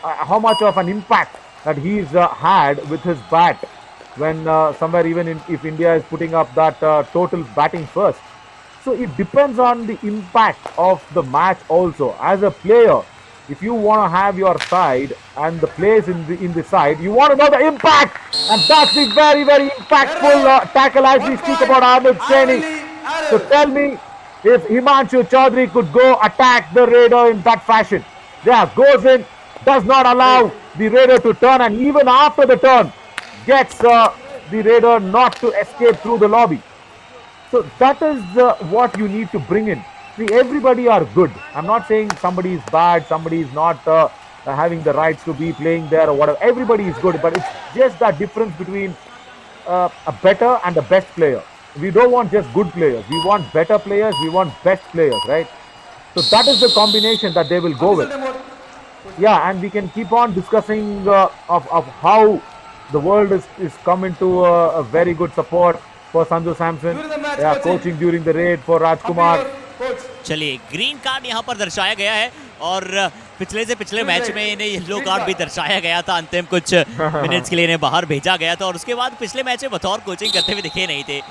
how much of an impact that he's had with his bat when somewhere even if India is putting up that total batting first. So it depends on the impact of the match also. As a player, if you want to have your side and the players in the side, you want to know the impact, and that's the very, very impactful tackle as we speak about Anuj Saini. So tell me, if Himanshu Chaudhary could go attack the raider in that fashion, yeah, goes in, does not allow the raider to turn, and even after the turn, gets the raider not to escape through the lobby. So that is what you need to bring in. See, everybody are good. I'm not saying somebody is bad, somebody is not having the rights to be playing there or whatever. Everybody is good, but it's just that difference between a better and the best player. We don't want just good players. We want better players. We want best players, right? So that is the combination that they will go with. Yeah, and we can keep on discussing of how the world is coming to a very good support for Sanju Samson. Yeah, coaching during the raid for Rajkumar. चलिए, green card यहाँ पर दर्शाया गया है और पिछले से पिछले मैच में इन्हें येलो कार्ड भी दर्शाया गया था। अंतिम कुछ मिनट्स के लिए इन्हें बाहर भेजा गया था और उसके बाद पिछले मैच में बतौर कोचिंग करते हुए दिखे नहीं थे।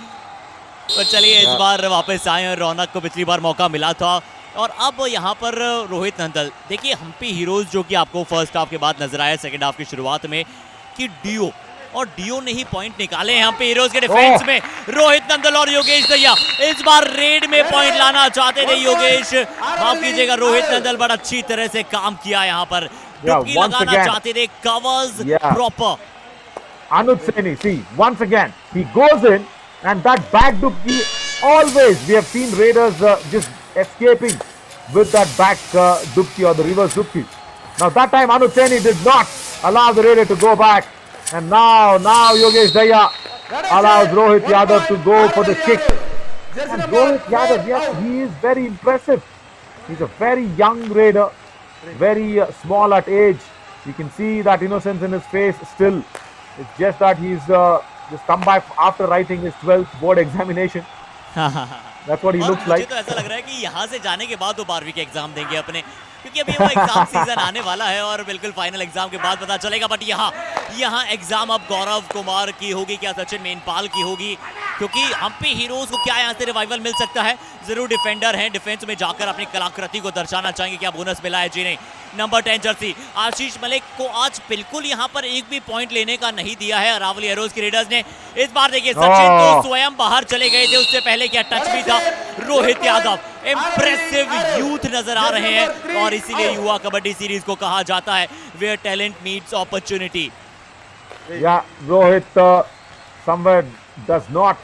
पर चलिए, इस बार वापस आए और रौनक को पिछली बार मौका मिला था और अब यहाँ पर रोहित नंदल। देखिए, हम्पी हीरोज जो कि आपको फर्स्ट हाफ के बाद नजर आया, सेकंड हाफ की शुरुआत में कि डियो, और डियो ने ही पॉइंट निकाले यहाँ पे हीरोज के डिफेंस में। रोहित नंदल और योगेश दहिया इस बार रेड में पॉइंट लाना चाहते थे। योगेश, माफ कीजिएगा, रोहित नंदल बड़ा अच्छी तरह से काम किया यहाँ पर, डुबकी लगाना चाहते थे, covers proper. Anuj Saini, see, once again, he goes in and that back dupki, always we have seen Raiders just escaping with that back dupki or the reverse dupki. Now that time Anuj Saini did not allow the Raider to go back, and now Yogesh Daya allows Rohit Yadav to go for the kick. And Rohit Yadav, yes, he is very impressive. He's a very young Raider, very small at age. You can see that innocence in his face still. It's just that he's just come back after writing his 12th board examination. That's what he looks like. मुझे तो ऐसा लग रहा है कि यहाँ से जाने के बाद वो 12वीं के एग्जाम देंगे अपने, क्योंकि अभी वो एग्जाम सीजन आने वाला है और बिल्कुल फाइनल एग्जाम के बाद पता चलेगा। बट यहाँ एग्जाम अब गौरव कुमार की होगी, क्या सचिन मेनपाल की होगी, क्योंकि हम्पी हीरोज को क्या यहाँ से रिवाइवल मिल सकता है। जरूर डिफेंडर हैं, डिफेंस में जाकर अपनी कलाकृति को दर्शाना चाहेंगे, क्या बोनस मिला है जी नहीं। नंबर 10 जर्सी आशीष मलिक को आज बिल्कुल यहाँ पर एक भी पॉइंट लेने का नहीं दिया है अरावली एरोज की रेडर्स ने। इस बार देखिए सचिन तो स्वयं बाहर चले गए थे, उससे पहले क्या टच भी था। रोहित यादव इंप्रेसिव यूथ नजर आ रहे हैं और इसीलिए युवा कबड्डी सीरीज को कहा जाता है where talent meets opportunity. Yeah, Rohit somewhere does not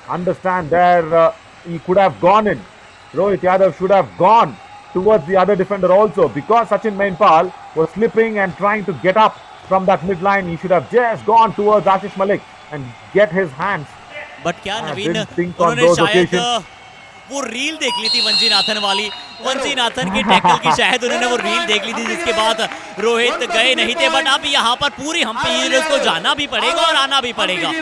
understand there. He could have gone in. Rohit Yadav should have gone towards the other defender also, because Sachin Mainpal was slipping and trying to get up from that midline. He should have just gone towards Ashish Malik and get his hands. But क्या नवीन, didn't think on उन्होंने those शायद occasions. वो reel देख ली थी वंजीनाथन वाली, वंजीनाथन की tackle की शायद उन्होंने वो रील देख ली थी, जिसके बाद रोहित गए नहीं थे। बट अब यहाँ पर पूरी हम्पी हीरोज को जाना भी पड़ेगा और आना भी पड़ेगा,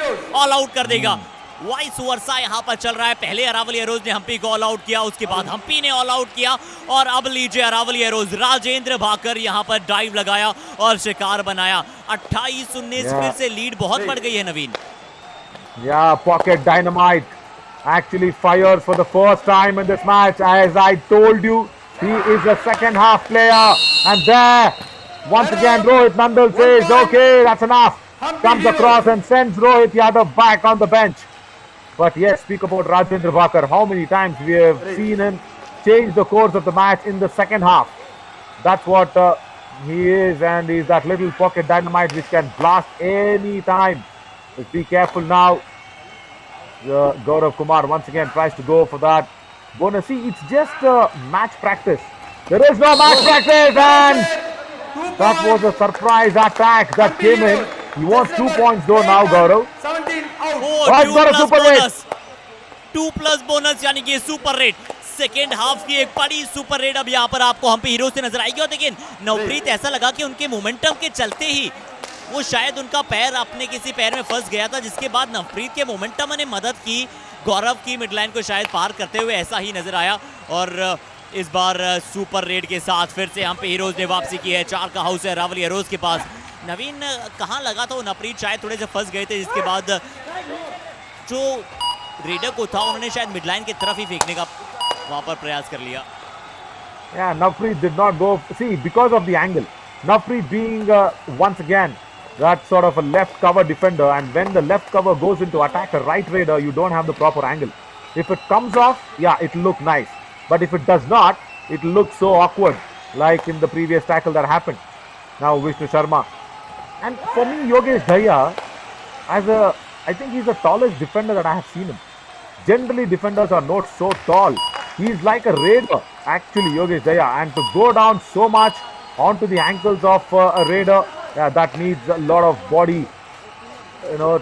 ऑल आउट कर देगा। वाइस वर्सा यहाँ पर चल रहा है। पहले अरावली एरोज ने हम्पी को ऑल आउट किया, उसके बाद हम्पी ने ऑल आउट किया, और अब लीजिए अरावली एरोज, राजेंद्र भाकर यहाँ पर डाइव लगाया और शिकार बनाया। 28-19 फिर से लीड बहुत बढ़ गई है नवीन। Yeah, pocket dynamite actually fires for the first time in this match. As I told you, he is a second half player, and there once again Rohit Nandal says, okay, that's enough, comes across and sends Rohit Yadav back on the bench. But yes, speak about Rajendra Bhakar. How many times we have seen him change the course of the match in the second half. That's what he is, and he's that little pocket dynamite which can blast any time. Just be careful now. Gaurav Kumar once again tries to go for that bonus. See, it's just match practice. There is no match practice, and that was a surprise attack that came in. He wants 2 points though now, Gaurav. 17 out. Two plus bonus यानी कि super rate. Second half की एक बड़ी super rate अब यहाँ पर आपको Hampi heroes से नजर आएगी। और लेकिन नवप्रीत, ऐसा लगा कि उनके मोमेंटम के चलते ही वो शायद उनका पैर अपने किसी पैर में फंस गया था, जिसके बाद नवप्रीत के मोमेंटम ने मदद की गौरव की मिडलाइन को शायद पार करते हुए, ऐसा ही नजर आया। और इस बार सुपर रेड के साथ फिर से हम्पी हीरोज ने वापसी की है। 4 का हाउस है अरावली एरोज के पास। नवीन, कहाँ लगा था वो नवप्रीत शायद थोड़े से फंस गए थे, जिसके बाद जो रेडर को था उन्होंने शायद मिडलाइन की तरफ ही फेंकने का वहां पर प्रयास कर लिया। Yeah, Navpreet did not go. See, because of the angle. Navpreet being once again that sort of a left cover defender, and when the left cover goes into attack a right raider, you don't have the proper angle. If it comes off, yeah, it'll look nice. But if it does not, it'll look so awkward, like in the previous tackle that happened. Now Vishnu Sharma. And for me, Yogesh Daya, I think he's the tallest defender that I have seen him. Generally, defenders are not so tall. He's like a raider, actually, Yogesh Daya. And to go down so much onto the ankles of a raider, that needs a lot of body,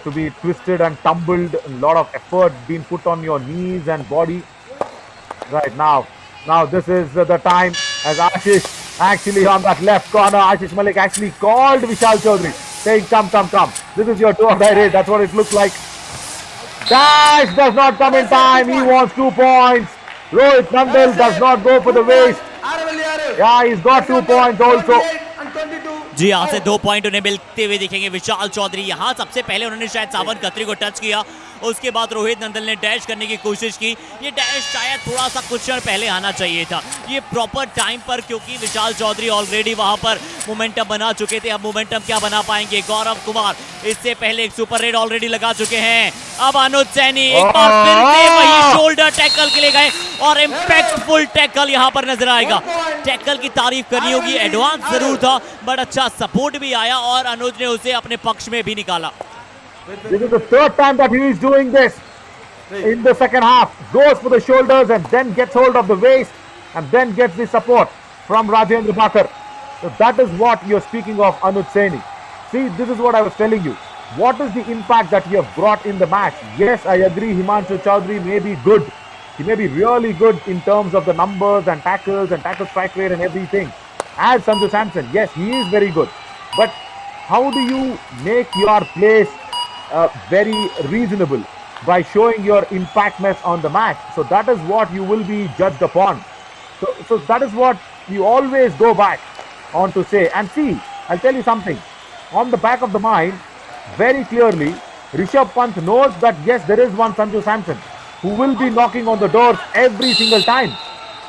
to be twisted and tumbled. A lot of effort being put on your knees and body. Right now this is the time as Ashish actually on that left corner. Ashish Malik actually called Vishal Chaudhary, saying, come. This is your 2 or die raid. That's what it looks like. Dash does not come in time. He wants 2 points. Rohit Nandal does not go for the waste. Yeah, he's got 2 points also. जी यहाँ से 2 point उन्हें मिलते हुए दिखेंगे। विशाल चौधरी यहाँ सबसे पहले उन्होंने शायद सावन खत्री को टच किया, उसके बाद रोहित नंदन ने डैश करने की कोशिश की। ये डैश शायद थोड़ा सा कुछ क्षण पहले आना चाहिए था, ये प्रॉपर टाइम पर, क्योंकि विशाल चौधरी ऑलरेडी वहां पर मोमेंटम बना चुके थे। अब मोमेंटम क्या बना पाएंगे गौरव कुमार? इससे पहले एक सुपर रेड ऑलरेडी लगा चुके हैं। अब अनुज सैनी एक बार फिर से वही शोल्डर टैकल के लिए गए और इम्पैक्टफुल टैकल यहां पर नजर आएगा। टैकल की तारीफ करनी होगी, एडवांस जरूर था बट अच्छा सपोर्ट भी आया और अनुज ने उसे अपने पक्ष में भी निकाला। This is the third time that he is doing this in the second half. Goes for the shoulders and then gets hold of the waist and then gets the support from Rajendra Bakar. So that is what you're speaking of, Anuj Saini. See, this is what I was telling you. What is the impact that you have brought in the match? Yes, I agree, Himanshu Chaudhary may be good. He may be really good in terms of the numbers and tackle strike rate and everything. As Sanju Samson, yes, he is very good. But how do you make your place very reasonable? By showing your impactness on the match. So that is what you will be judged upon. So that is what you always go back on to say. And see, I'll tell you something. On the back of the mind, very clearly, Rishabh Pant knows that yes, there is one Sanju Samson who will be knocking on the doors every single time.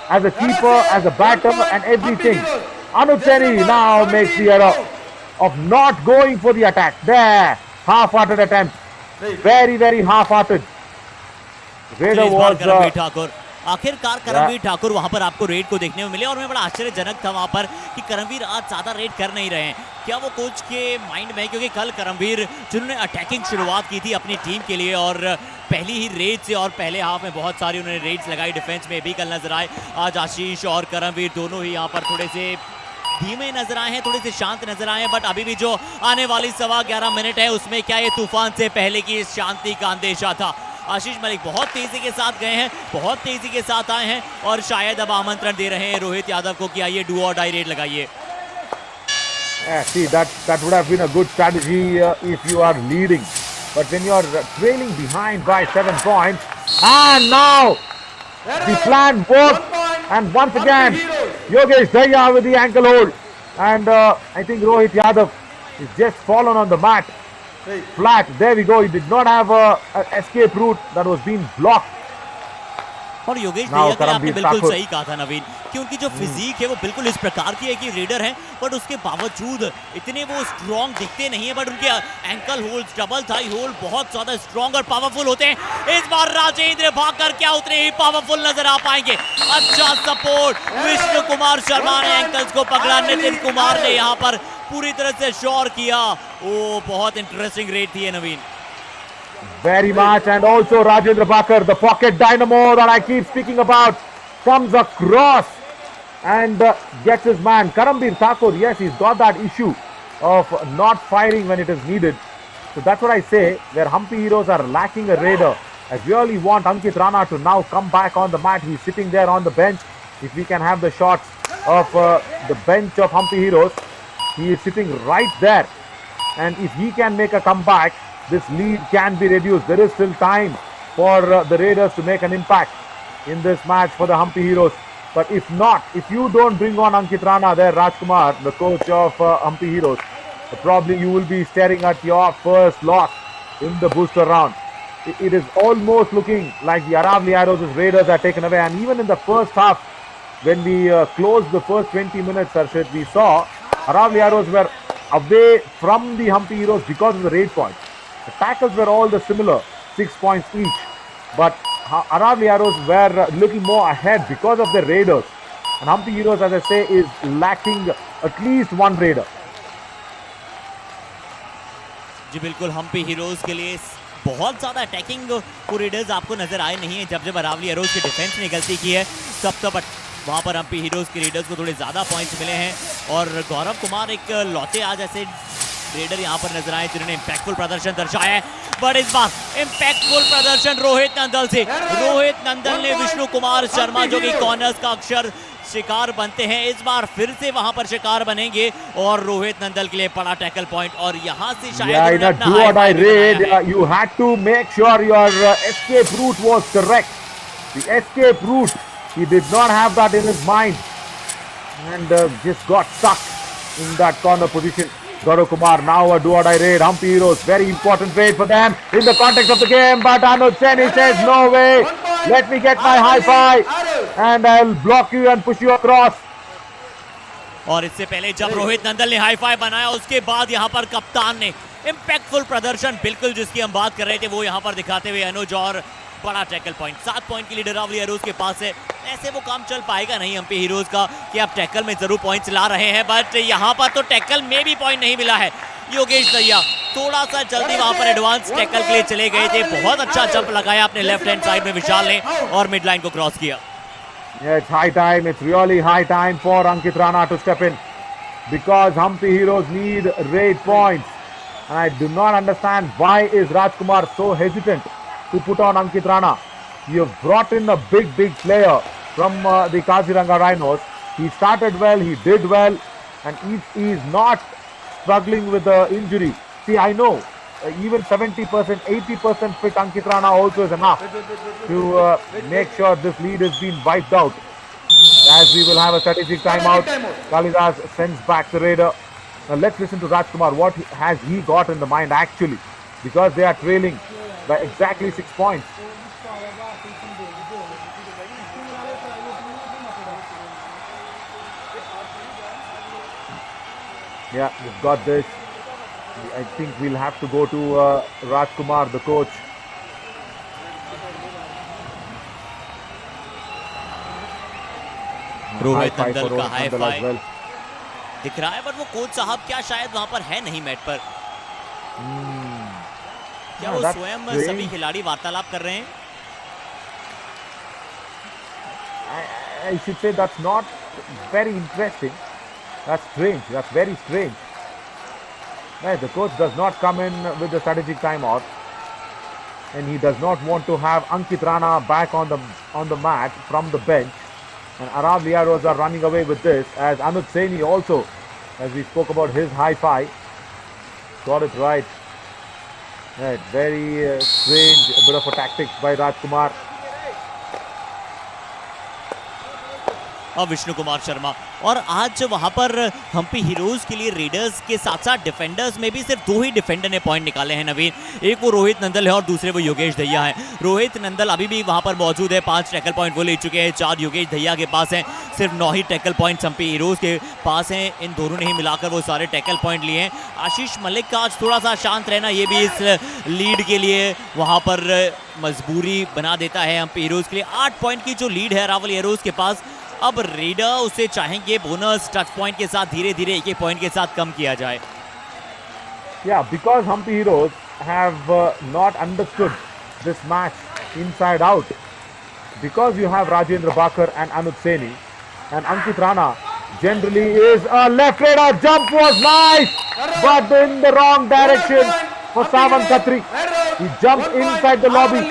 As a keeper, as a batter and everything. Anuj Saini now makes the error of not going for the attack. There, half-hearted attempt. Very, very half-hearted. Raider was Karambir Thakur, आखिरकार करमवीर ठाकुर वहां पर आपको red को देखने में मिले और मैं बड़ा आश्चर्यजनक था वहां पर कि करमवीर आज ज्यादा रेड कर नहीं रहे हैं। क्या वो कोच के माइंड में है? क्योंकि कल करमवीर जिन्होंने अटैकिंग शुरुआत की थी अपनी टीम के लिए और पहली ही रेड से और पहले हाफ में बहुत सारी उन्होंने रेड्स लगाई, डिफेंस में भी कल नजर आए। आज आशीष और करमवीर दोनों ही यहाँ पर थोड़े से धीमे नजर आए हैं, थोड़े से शांत नजर आए हैं। बट अभी भी जो आने वाली 11.25 मिनट है उसमें क्या ये तूफान से पहले की शांति का अंदेशा था? आशीष मलिक बहुत तेजी के साथ गए हैं, बहुत तेजी के साथ आए हैं और शायद अब आमंत्रण दे रहे हैं रोहित यादव को कि आइए डू और डाई रेड लगाइए। See, that would have been a good strategy if you are leading. But when you are trailing behind by 7 points, and now the plan worked, and once again, Yogesh Daya with the ankle hold, and I think Rohit Yadav is just fallen on the mat, flat. There we go. He did not have a escape route that was being blocked. और योगेश भैया के आपने बिल्कुल सही कहा था नवीन कि उनकी जो फिजिक है वो बिल्कुल इस प्रकार की है कि रेडर हैं बट उसके बावजूद इतने वो स्ट्रॉन्ग दिखते नहीं है। बट उनके ankle hold, double thigh hold बहुत ज्यादा स्ट्रॉन्ग और पावरफुल होते हैं। इस बार राजेंद्र भाकर क्या उतने ही पावरफुल नजर आ पाएंगे? अच्छा सपोर्ट, विष्णु कुमार शर्मा ने एंकल्स को पकड़ा, नितिन कुमार ने यहाँ पर पूरी तरह से श्योर किया। ओ बहुत इंटरेस्टिंग रेड थी नवीन। Very much, and also Rajendra Bakar, the pocket dynamo that I keep speaking about, comes across and gets his man. Karambir Thakur, yes, he's got that issue of not firing when it is needed. So that's what I say, where Hampi Heroes are lacking a raider. I really want Ankit Rana to now come back on the mat. He's sitting there on the bench. If we can have the shots of the bench of Hampi Heroes, he is sitting right there. And if he can make a comeback, this lead can be reduced. There is still time for the Raiders to make an impact in this match for the Hampi Heroes. But if not, if you don't bring on Ankit Rana there, Rajkumar, the coach of Hampi Heroes, probably you will be staring at your first loss in the booster round. It is almost looking like the Aravalli Arrows' Raiders are taken away. And even in the first half, when we closed the first 20 minutes, Arshit, we saw Aravalli Arrows were away from the Hampi Heroes because of the raid points. The tackles were all the similar, 6 points each. But Aravalli Arrows were a little more ahead because of the raiders. And Hampi Heroes, as I say, is lacking at least one raider. जी बिल्कुल, Hampi heroes के लिए बहुत ज़्यादा attacking को readers आपको नजर आए नहीं है। जब अरावली एरोज की डिफेंस ने गलती की है तब वहाँ पर हम्पी हीरोज के रेडर्स को थोड़े ज़्यादा पॉइंट्स मिले हैं। और गौरव कुमार एक लौते आज ऐसे रेडर यहाँ पर नजर आए जिन्होंने इम्पैक्टफुल प्रदर्शन दर्शाया है। बट इस बार इम्पैक्टफुल प्रदर्शन रोहित नंदन से। रोहित नंदन ने विष्णु कुमार शर्मा जो कि कॉर्नर्स का अक्सर शिकार बनते हैं, इस बार फिर से वहां पर शिकार बनेंगे और रोहित नंदन के लिए बड़ा टैकल पॉइंट। और यहां से शायद you had to make sure your escape route was correct. The escape route, he did not have that in his mind and just got stuck. in that corner position. Gaurav Kumar now a do-or-die raid. Hampi Heroes, very important raid for them in the context of the game. But Anuj Seni says, no way. Let me get my high five and I'll block you and push you across. और इससे पहले जब रोहित नंदल ने high five बनाया उसके बाद यहाँ पर कप्तान ने इंपैक्टफुल प्रदर्शन बिल्कुल जिसकी हम बात कर रहे थे वो यहाँ पर दिखाते हुए अनुज और बड़ा टैकल पॉइंट 7 पॉइंट की लीड अरावली हीरोज के पास है। ऐसे वो काम चल पाएगा नहीं हम्पी हीरोज का कि आप टैकल में जरूर पॉइंट्स ला रहे हैं, बट यहाँ पर तो टैकल में भी पॉइंट नहीं मिला है। योगेश दहिया थोड़ा सा जल्दी वहां पर एडवांस टैकल के लिए चले गए थे, बहुत अच्छा जंप लगाया अपने लेफ्ट हैंड साइड में विशाल ने और मिड लाइन को क्रॉस किया। Yeah, it's high time. It's really high time for Ankit Rana to step in because Hampi Heroes need raid points. And I do not understand why is Rajkumar so hesitant to put on Ankit Rana. You've brought in a big player from the Kaziranga Rhinos. He started well, he did well, and he is not struggling with the injury. See, I know even 70%, 80% fit Ankit Rana also is enough to make sure this lead has been wiped out. As we will have a strategic timeout, Kalidas sends back the raider. Now let's listen to Rajkumar. What has he got in the mind actually? Because they are trailing by exactly 6 points. Yeah, we've got this. I think we'll have to go to Rajkumar, the coach. Rohit Nandal का high five दिख रहा है, but वो coach साहब क्या शायद वहां पर है नहीं मैट पर। क्या वो स्वयं सभी खिलाड़ी वार्तालाप कर रहे हैं? I should say that's not very interesting. That's strange. That's very strange. Right, the coach does not come in with the strategic timeout, and he does not want to have Ankit Rana back on the mat from the bench. And Aravalli Arrows are running away with this, as Anuj Seni also, as we spoke about his high five, got it right. Right, very strange bit of a tactics by Rajkumar. और विष्णु कुमार शर्मा, और आज वहां पर Hampi heroes के लिए readers के साथ साथ डिफेंडर्स में भी सिर्फ 2 ही डिफेंडर ने पॉइंट निकाले हैं नवीन। एक वो रोहित नंदल है और दूसरे वो योगेश दहिया है। रोहित नंदल अभी भी वहां पर मौजूद है, 5 टैकल पॉइंट वो ले चुके हैं, 4 योगेश दहिया के पास हैं, सिर्फ 9 ही टैकल पॉइंट हम्पी हीरोज के पास हैं। इन दोनों ने ही मिलाकर वो सारे टैकल पॉइंट लिए हैं। आशीष मलिक का आज थोड़ा सा शांत रहना ये भी इस लीड के लिए वहां पर मजबूरी बना देता है हम्पी हीरोज के लिए। 8 पॉइंट की जो लीड है अरावली हीरोज के पास, अब रेडर उसे चाहेंगे बोनस टच पॉइंट के साथ धीरे धीरे एक पॉइंट के साथ कम किया जाए। Yeah, because Hampi Heroes have not understood this match inside out. Because you have Rajendra Bakar and Anuj Seni, and Ankit Rana generally is a left raider. Jump was nice, but in the wrong direction for Savan Khatri. He jumped inside the lobby.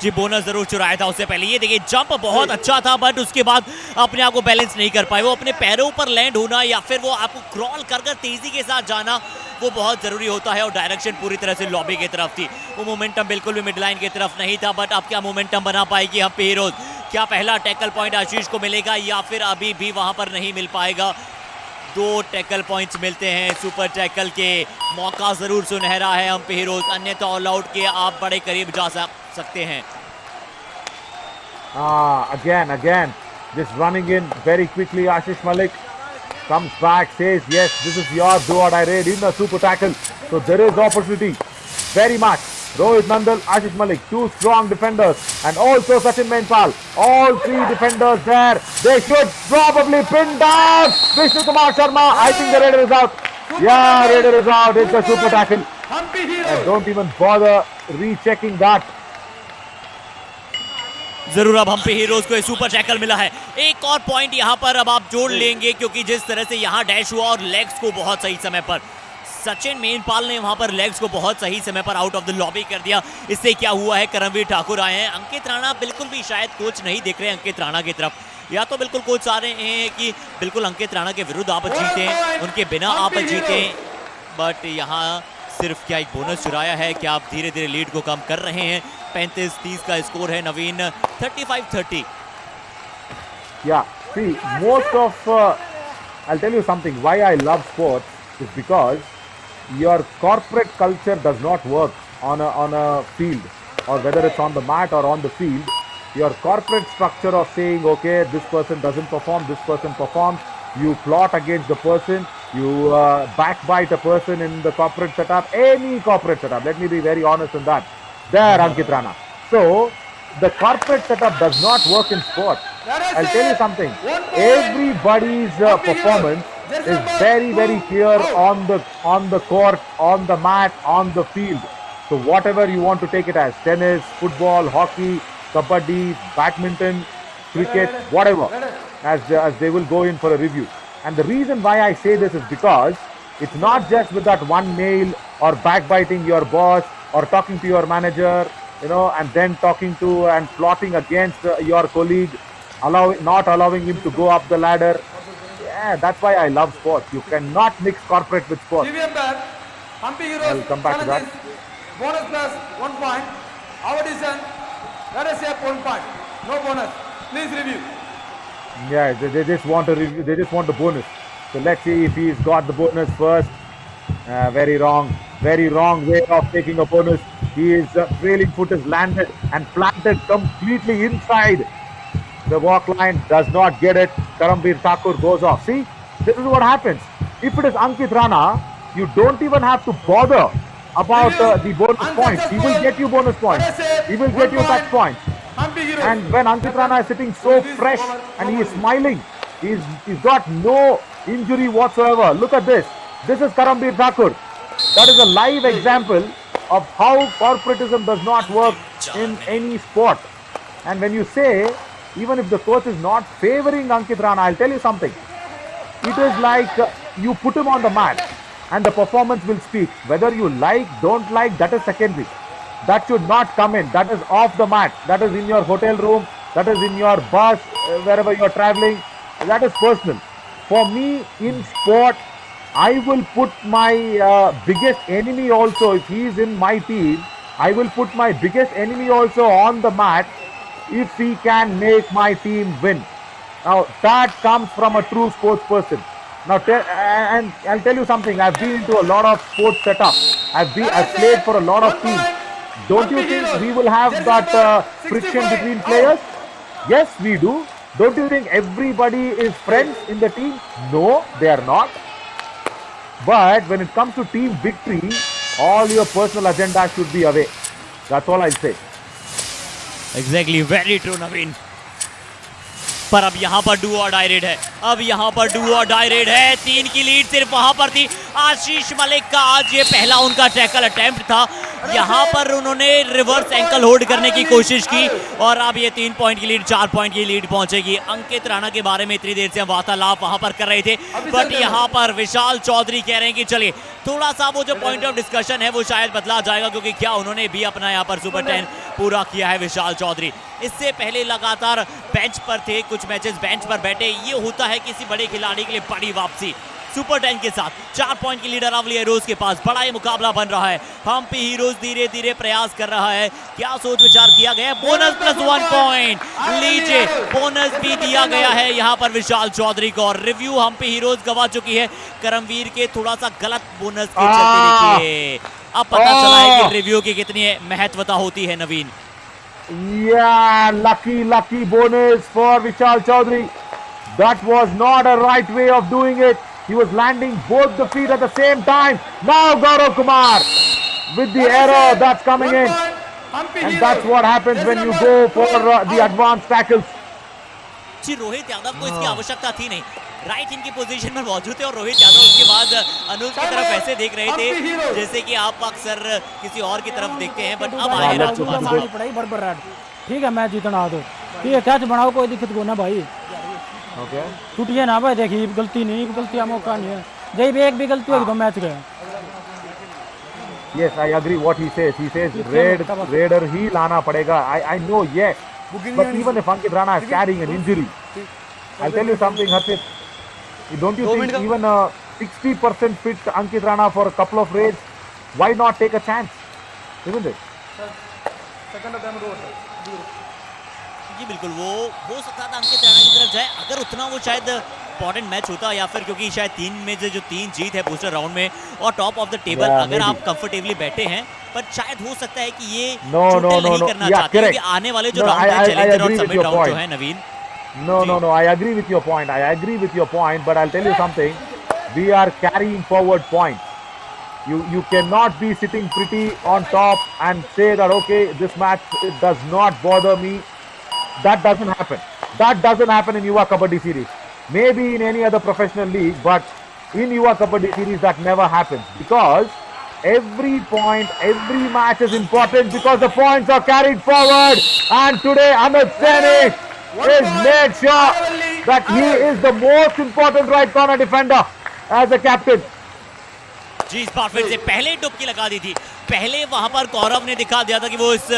जी bonus जरूर चुराया था उससे पहले। ये देखिए jump बहुत अच्छा था, बट उसके बाद अपने आप को बैलेंस नहीं कर पाए। वो अपने पैरों पर लैंड होना या फिर वो आपको क्रॉल कर कर तेजी के साथ जाना वो बहुत जरूरी होता है, और डायरेक्शन पूरी तरह से लॉबी की तरफ थी। वो मोमेंटम बिल्कुल भी मिड लाइन की तरफ नहीं था, बट अब क्या मोमेंटम बना पाएगी हम्पी हीरोज? क्या पहला टैकल पॉइंट आशीष को मिलेगा या फिर अभी भी वहां पर नहीं मिल पाएगा? 2 टैकल पॉइंट्स मिलते हैं सुपर टैकल के। मौका जरूर सुनहरा है हम्पी हीरोज, अन्यथा ऑल आउट के आप बड़े करीब जा सकते हैं। Again, just running in very quickly. Ashish Malik comes back, says, yes, this is your do-or-die raid in the super tackle. So there is opportunity, very much. Rohit Nandal, Ashish Malik, 2 strong defenders, and also Sachin Mainpal. All 3 defenders there. They should probably pin down Vishnu Kumar Sharma. I think the raider is out. Yeah, raider is out. It's a super tackle. And don't even bother rechecking that. जरूर अब Hampi heroes को super tackle मिला है। एक और point यहां पर अब आप जोड़ लेंगे, क्योंकि जिस तरह से यहां डैश हुआ और लेग्स को बहुत सही समय पर सचिन मेनपाल ने वहां पर लेग्स को बहुत सही समय पर आउट ऑफ द लॉबी कर दिया। इससे क्या हुआ है, करमवीर ठाकुर आए हैं। अंकित राणा बिल्कुल भी शायद कोच नहीं देख रहे हैं अंकित राणा की तरफ, या तो बिल्कुल कोच आ रहे हैं कि बिल्कुल अंकित राणा के विरुद्ध आप जीतें, उनके बिना आप जीतें, बट यहाँ सिर्फ क्या एक बोनस चुराया है, क्या आप धीरे धीरे लीड को कम कर रहे हैं। 35-30 का स्कोर है नवीन, 35-30। Yeah, see, most of I'll tell you something. Why I love sports is because your corporate culture does not work on a field, or whether it's on the mat or on the field. Your corporate structure of saying, okay, this person doesn't perform, this person performs. You plot against the person. You backbite a person in the corporate setup, any corporate setup. Let me be very honest in that. There, Ankit Rana. So the corporate setup does not work in sport. I'll tell you something. Everybody's performance is very, very clear on the court, on the mat, on the field. So whatever you want to take it as, tennis, football, hockey, kabaddi, badminton, cricket, whatever, as they will go in for a review. And the reason why I say this is because it's not just with that one mail or backbiting your boss or talking to your manager, and then talking to and plotting against your colleague, not allowing him to go up the ladder. Yeah, that's why I love sports. You cannot mix corporate with sports. Hampi Heroes. I'll come back to that. Bonus plus 1 point. Our decision. Let us say 1 point. No bonus. Please review. Yeah, they just want a review. They just want the bonus. So let's see if he's got the bonus first. Very wrong way of taking a bonus. His trailing foot is landed and planted completely inside the walk line. Does not get it. Karambir Thakur goes off. See, this is what happens. If it is Ankit Rana, you don't even have to bother about the bonus points. He will get you bonus points. He will get you touch points. And when Ankit Rana is sitting so fresh and he is smiling, he's got no injury whatsoever. Look at this. This is Karambir Thakur. That is a live example of how corporatism does not work in any sport. And when you say, even if the coach is not favoring Ankit Rana, I'll tell you something. It is like you put him on the mat and the performance will speak. Whether you like, don't like, that is secondary. That should not come in. That is off the mat. That is in your hotel room. That is in your bus, wherever you are traveling. That is personal. For me, in sport, I will put my biggest enemy also. If he is in my team, I will put my biggest enemy also on the mat if he can make my team win. Now, that comes from a true sports person. Now, and I'll tell you something. I've been into a lot of sports setups. I've played for a lot of teams. Don't you think we will have that friction between players? Yes, we do. Don't you think everybody is friends in the team? No, they are not. But when it comes to team victory, all your personal agenda should be away. That's all I'll say. Exactly, very true, Naveen. पर अब यहाँ पर do और die red है, अब यहाँ पर do और डाई रेड है। 3 की लीड सिर्फ वहां पर थी। आशीष मलिक का आज ये पहला उनका टैकल अटेम्प्ट था। यहाँ पर उन्होंने रिवर्स एंकल होल्ड करने की कोशिश की और अब ये 3 पॉइंट की लीड, 4 पॉइंट की लीड पहुंचेगी। अंकित राणा के बारे में इतनी देर से हम वार्तालाप वहां पर कर रहे थे, बट यहाँ पर विशाल चौधरी कह रहे हैं कि चलिए थोड़ा सा वो जो पॉइंट ऑफ डिस्कशन है वो शायद बदला जाएगा, क्योंकि क्या उन्होंने भी अपना यहाँ पर सुपर 10 पूरा किया है विशाल चौधरी। इससे पहले लगातार बेंच पर थे, कुछ मैचेस बेंच पर बैठे। ये होता है किसी बड़े खिलाड़ी के लिए बड़ी वापसी। सुपर 10 के साथ 4 पॉइंट की लीड अरावली हीरोज के पास, बड़ा ये मुकाबला बन रहा है। हम्पी हीरोज धीरे धीरे प्रयास कर रहा है। क्या सोच विचार किया गया है? बोनस प्लस 1 पॉइंट लीजिए, बोनस भी दिया गया है यहाँ पर विशाल चौधरी को। और रिव्यू हम्पी हीरोज गवा चुकी है करमवीर के थोड़ा सा गलत बोनस के चलते। देखिए अब पता चला है कि रिव्यू की कितनी महत्वता होती है। नवीन, Yeah, lucky bonus for Vishal Chaudhary. That was not a right way of doing it. He was landing both the feet at the same time. Now Gaurav Kumar with the error that's coming in. And that's what happens when you go for the advanced tackles. जी, रोहित यादव को इसकी आवश्यकता थी नहीं। Right इन की position में मौजूद थे और रोहित यादव उसके बाद अनुज की तरफ ऐसे देख रहे थे जैसे कि आप अक्सर किसी और की तरफ देखते हैं। बट अब आए राजकुमार, ठीक है मैच जीतना दो, ठीक है कैच बनाओ, कोई दिक्कत को ना भाई। Okay. टूटिए ना भाई, देखिए गलती नहीं, गलती का मौका नहीं है। जब एक भी गलती होगी तो मैच गया। Yes, I agree what he says. He says Raider ही लाना पड़ेगा. I know, yes. But even if Ankit Rana is carrying an injury, I'll tell you something, Harshit. Don't you think even a 60% fit Ankit Rana for a couple of raids, why not take a chance? Isn't it? Second of them जी बिल्कुल, वो हो सकता था अंकित राणा की तरफ जाए अगर उतना वो शायद इंपॉर्टेंट मैच होता, या फिर क्योंकि शायद 3 में से जो 3 जीत है बूस्टर राउंड में और top of the table Yeah, अगर maybe. आप कंफर्टेबली बैठे हैं, पर शायद हो सकता है कि ये No, no, चोटिल no, नहीं no. करना Yeah, चाहते, correct. क्योंकि आने वाले जो No, राउंड है I चैलेंजर और agree with summit your round जो point. है नवीन। No, ji. no, no. I agree with your point. I agree with your point. But I'll tell you something. We are carrying forward points. You cannot be sitting pretty on top and say that okay, this match it does not bother me. That doesn't happen. That doesn't happen in Yuva Kabaddi series. Maybe in any other professional league, but in Yuva Kabaddi series that never happens because every point, every match is important because the points are carried forward. And today, Amit Seni is made sure that he is the most important right corner defender as a captain. जी, इस बार फिर से पहले डुबकी लगा दी थी। पहले वहां पर गौरव ने दिखा दिया था कि वो इस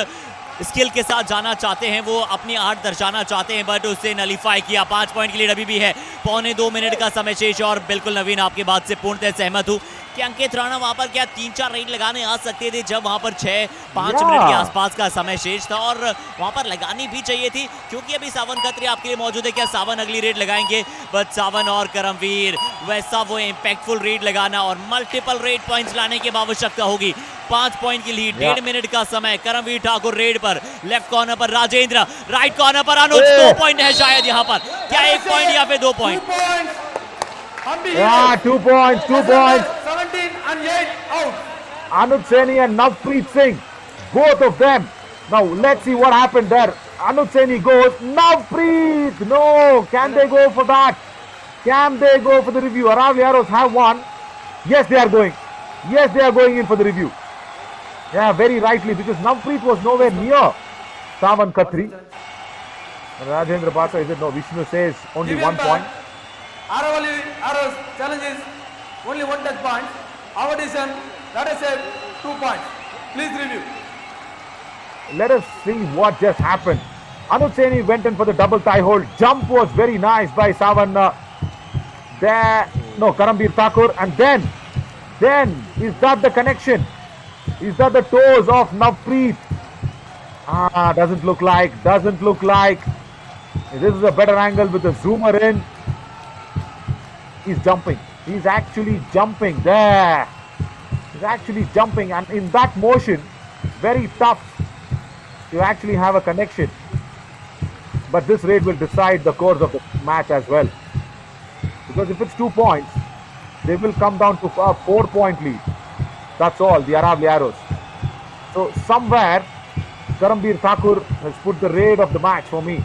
स्किल के साथ जाना चाहते हैं, वो अपनी आर्ट दर्शाना चाहते हैं, बट उससे नलीफाई किया। 5 पॉइंट की लीड अभी भी है, 1.25 मिनट का समय शेष। और बिल्कुल नवीन, आपकी बात से पूर्णतः सहमत हूँ कि अंकित राणा वहां पर क्या 3-4 रेड लगाने आ सकते थे जब वहां पर 6-5 मिनट के आसपास का समय शेष था, और वहां पर लगानी भी चाहिए थी क्योंकि अभी सावन खत्री आपके लिए मौजूद है। क्या सावन अगली रेड लगाएंगे? बट सावन और करमवीर वैसा वो इंपैक्टफुल रेड लगाना और मल्टीपल रेड पॉइंट्स लाने की आवश्यकता होगी। 5 पॉइंट की लीड, 1.5 मिनट का समय। करमवीर ठाकुर रेड पर, लेफ्ट कॉर्नर पर राजेंद्र, राइट कॉर्नर पर अनुज। 2 पॉइंट है शायद यहाँ पर, क्या 1 पॉइंट या फिर 2 point? 2 points. Hampi Yeah, 2 points, 2 points. 17 and 8 out. Anuj Saini and Navpreet Singh, both of them. Now let's see what happened there. Anuj Saini goes, Navpreet, no, can they go for that? Can they go for the review? Aravalli Arrows have won. Yes, they are going. Yes, they are going in for the review. Yeah, very rightly, because Navpreet was nowhere near Savan Khatri. And Rajendra Basa, is it? No, Vishnu says only Give 1 him point. back. Aravalli Arrows challenges only 1 touch point. Our decision, that is said, 2 points. Please review. Let us see what just happened. Anuj Saini went in for the double tie hold. Jump was very nice by Savan. There, no, Karambir Thakur. And then, is that the connection? Is that the toes of Navpreet? Doesn't look like. This is a better angle with the zoomer in. He's jumping. He's actually jumping there. He's actually jumping, and in that motion, very tough to actually have a connection. But this raid will decide the course of the match as well. Because if it's 2 points, they will come down to a 4-point lead. That's all, the Aravalli Arrows. So somewhere, Karambir Thakur has put the raid of the match for me.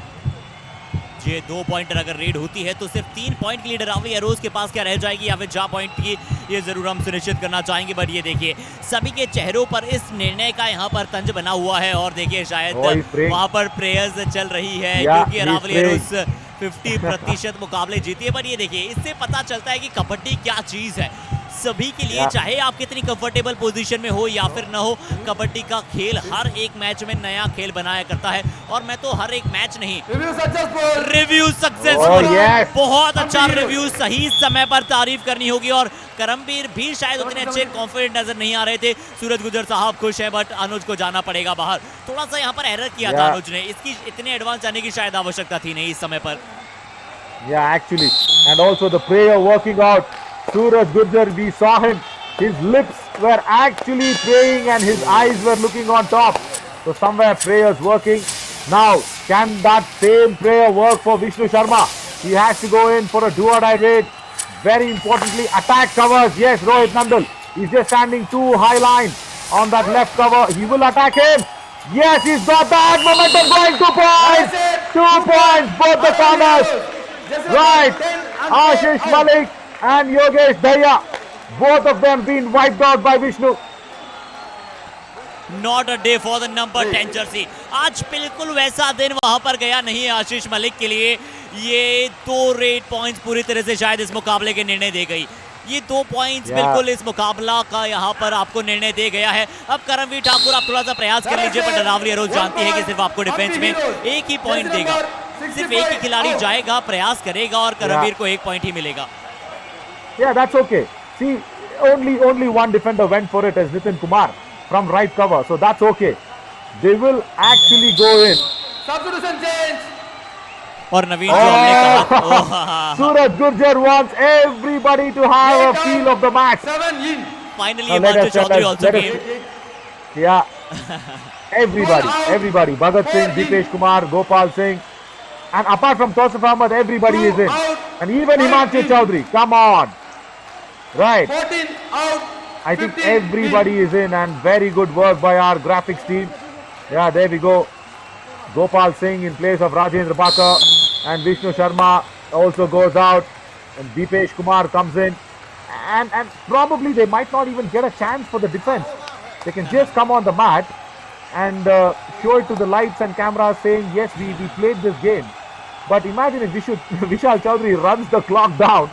ये 2 pointer अगर red होती है तो सिर्फ 3 point की lead Aravalli arrows के पास क्या रह जाएगी या फिर 4 पॉइंट की, ये जरूर हम सुनिश्चित करना चाहेंगे। बट ये देखिए सभी के चेहरों पर इस निर्णय का यहाँ पर तंज बना हुआ है, और देखिए शायद वहाँ पर प्रेयर्स चल रही है क्योंकि अरावली एरोज 50% मुकाबले जीती है। पर ये देखिए इससे पता चलता है कि कबड्डी क्या चीज है सभी के लिए, चाहे आप कितनी कंफर्टेबल पोजीशन में हो या फिर ना हो, कबड्डी का खेल हर एक मैच में नया खेल बनाया करता है। और मैं तो हर एक मैच नहीं, रिव्यू सक्सेसफुल, बहुत अच्छा रिव्यू, सही समय पर तारीफ करनी होगी। और करमवीर भी शायद उतने अच्छे कॉन्फिडेंट नजर नहीं आ रहे थे। सूरज गुजर साहब खुश है, बट अनुज को जाना पड़ेगा बाहर। थोड़ा सा यहाँ पर एरर किया था अनुज ने, इसकी इतने एडवांस जाने की शायद आवश्यकता थी नहीं इस समय पर। Yeah, actually, and also the prayer working out. Suraj Gurjar, we saw him. His lips were actually praying and his eyes were looking on top. So somewhere prayers working. Now, can that same prayer work for Vishnu Sharma? He has to go in for a do-or-die raid. Very importantly, attack covers. Yes, Rohit Nandal. He's just standing too high line on that left cover. He will attack him. Yes, he's got that momentum going. 2 points. 2 points, both the corners. Right. Ashish Malik and Yogesh Daya, both of them being wiped out by Vishnu. Not a day for the number 10 Jersey. आज बिल्कुल वैसा दिन वहां पर गया नहीं है आशीष मलिक के लिए। ये 2 रेड पॉइंट्स पूरी तरह से शायद इस मुकाबले के निर्णय दे गई। ये 2 पॉइंट्स बिल्कुल इस मुकाबला का यहाँ पर आपको निर्णय दे गया है। अब करमवीर ठाकुर आप थोड़ा सा प्रयास कर लीजिए, पर अरावली एरोज जानती है कि सिर्फ आपको डिफेंस में एक ही पॉइंट देगा, सिर्फ एक ही खिलाड़ी जाएगा, प्रयास करेगा और करमवीर को 1 पॉइंट ही मिलेगा। Yeah, that's okay. See, only one defender went for it as Nitin Kumar from right cover, so that's okay. They will actually go in Substitution change. और नवीन जो हमने कहा, ओह, हाँ, हाँ, Suraj Gurjar wants everybody to have a Eight feel out, of the match. 7 in. finally Let Himanshu us- let Chaudhary us- also let us- came. Yeah. Everybody, One out, everybody. Bhagat Singh, four in. Dipesh Kumar, Gopal Singh. And apart from Tausif Ahmed, everybody Two is in. out, And even five Himanshu in. Chaudhary. Come on. Right. 14 out. I think 15 everybody is in, and very good work by our graphics team. Yeah, there we go. Gopal Singh in place of Rajendra Bakar, and Vishnu Sharma also goes out, and Dipesh Kumar comes in, and probably they might not even get a chance for the defense. They can just come on the mat and show it to the lights and cameras saying, yes, we played this game. But imagine if Vishal Chaudhary runs the clock down,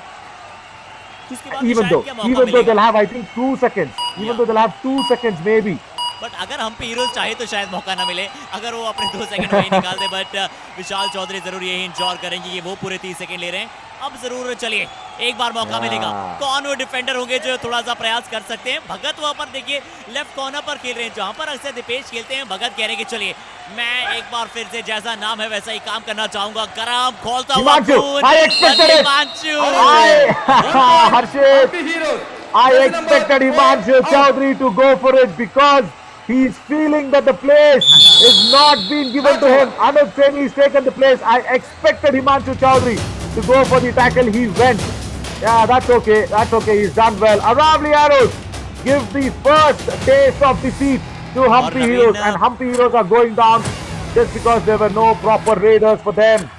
जिसके बाद even शायद though क्या मौका they'll मिलेगा. have, I think, 2 seconds. Even though they'll have 2 seconds maybe. But अगर Hampi heroes चाहे तो शायद मौका ना मिले, अगर वो अपने 2 सेकंड वही निकाल दे. बट विशाल चौधरी जरूर यही इंश्योर करेंगे कि वो पूरे 30 सेकंड ले रहे हैं. अब जरूर चलिए एक बार मौका मिलेगा. कौन वो डिफेंडर होंगे जो थोड़ा सा प्रयास कर सकते हैं? भगत वहां पर देखिए लेफ्ट कॉर्नर पर खेल रहे हैं, जहां पर अक्सर दीपेश खेलते हैं. भगत कह रहे हैं कि चलिए मैं एक बार फिर से जैसा नाम है वैसा ही काम करना चाहूंगा. गरम खोलता हुआ Himanshu, खून. I expected it. Himanshu. Harshit, Happy heroes. I Jersey number expected 4 Himanshu out. Chaudhary to go for it because he's feeling that the place is not being given to him. Anuj Seni has taken the place. I expected Himanshu Chaudhary to go for the tackle. He went. Yeah, that's okay. That's okay. He's done well. Aravalli Arrows give the first taste of defeat to Hampi Naveen, Heroes, and Hampi Heroes are going down just because there were no proper raiders for them.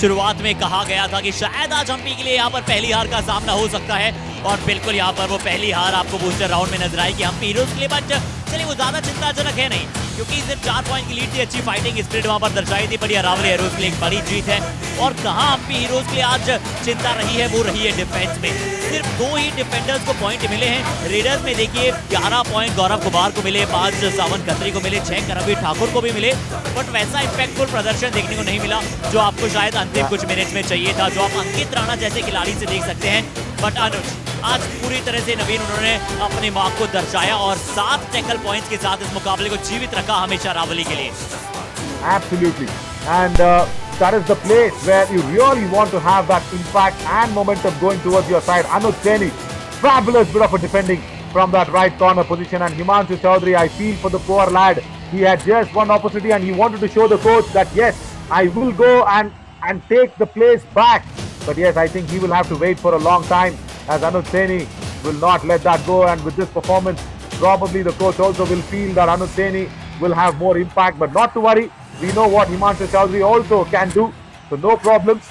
शुरुआत में कहा गया था कि शायद आज हम्पी के लिए यहाँ पर पहली हार का सामना हो सकता है, और बिल्कुल यहाँ पर वो पहली हार आपको बूस्टर राउंड में नजर आएगी हम्पी हीरोज के लिए. बट चलिए वो ज्यादा चिंताजनक है नहीं, क्योंकि सिर्फ 4 पॉइंट की लीड थी. अच्छी फाइटिंग स्पिरिट वहां पर दर्शाई थी, पर अरावली हीरोज के लिए एक बड़ी जीत है. और कहां हम्पी हीरोज के लिए आज चिंता रही है, वो रही है डिफेंस में. सिर्फ 2 ही डिफेंडर्स को पॉइंट मिले हैं. रेडर्स में देखिए 11 पॉइंट गौरव कुमार को मिले, 5 सावन खत्री को मिले, 6 करमवीर ठाकुर को भी मिले. बट वैसा इम्पैक्टफुल प्रदर्शन देखने को नहीं मिला जो आपको शायद अंतिम कुछ मिनट में चाहिए था, जो आप अंकित राणा जैसे खिलाड़ी से देख सकते हैं. बट अनुज, आज पूरी तरह से नवीन उन्होंने अपने मार्क को दर्शाया और 7 टैकल पॉइंट्स के साथ इस मुकाबले को जीवित रखा हमेशा अरावली के लिए. Absolutely. And that is the place where you really want to have that impact and momentum going towards your side. Anuj Seni, fabulous bit of a defending from that right corner position. And Himanshu Chaudhary, I feel for the poor lad. He had just one opportunity and he wanted to show the coach that yes, I will go and take the place back. But yes, I think he will have to wait for a long time, as Anuj Seni will not let that go. And with this performance, probably the coach also will feel that Anuj Seni will have more impact. But not to worry, we know what Himanshu Chaudhary also can do, so no problems.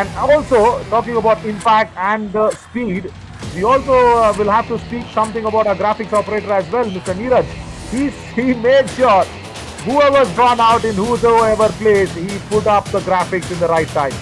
And also, talking about impact and speed, we also will have to speak something about our graphics operator as well, Mr. Neeraj. He made sure whoever's gone out in whoever plays, he put up the graphics in the right time.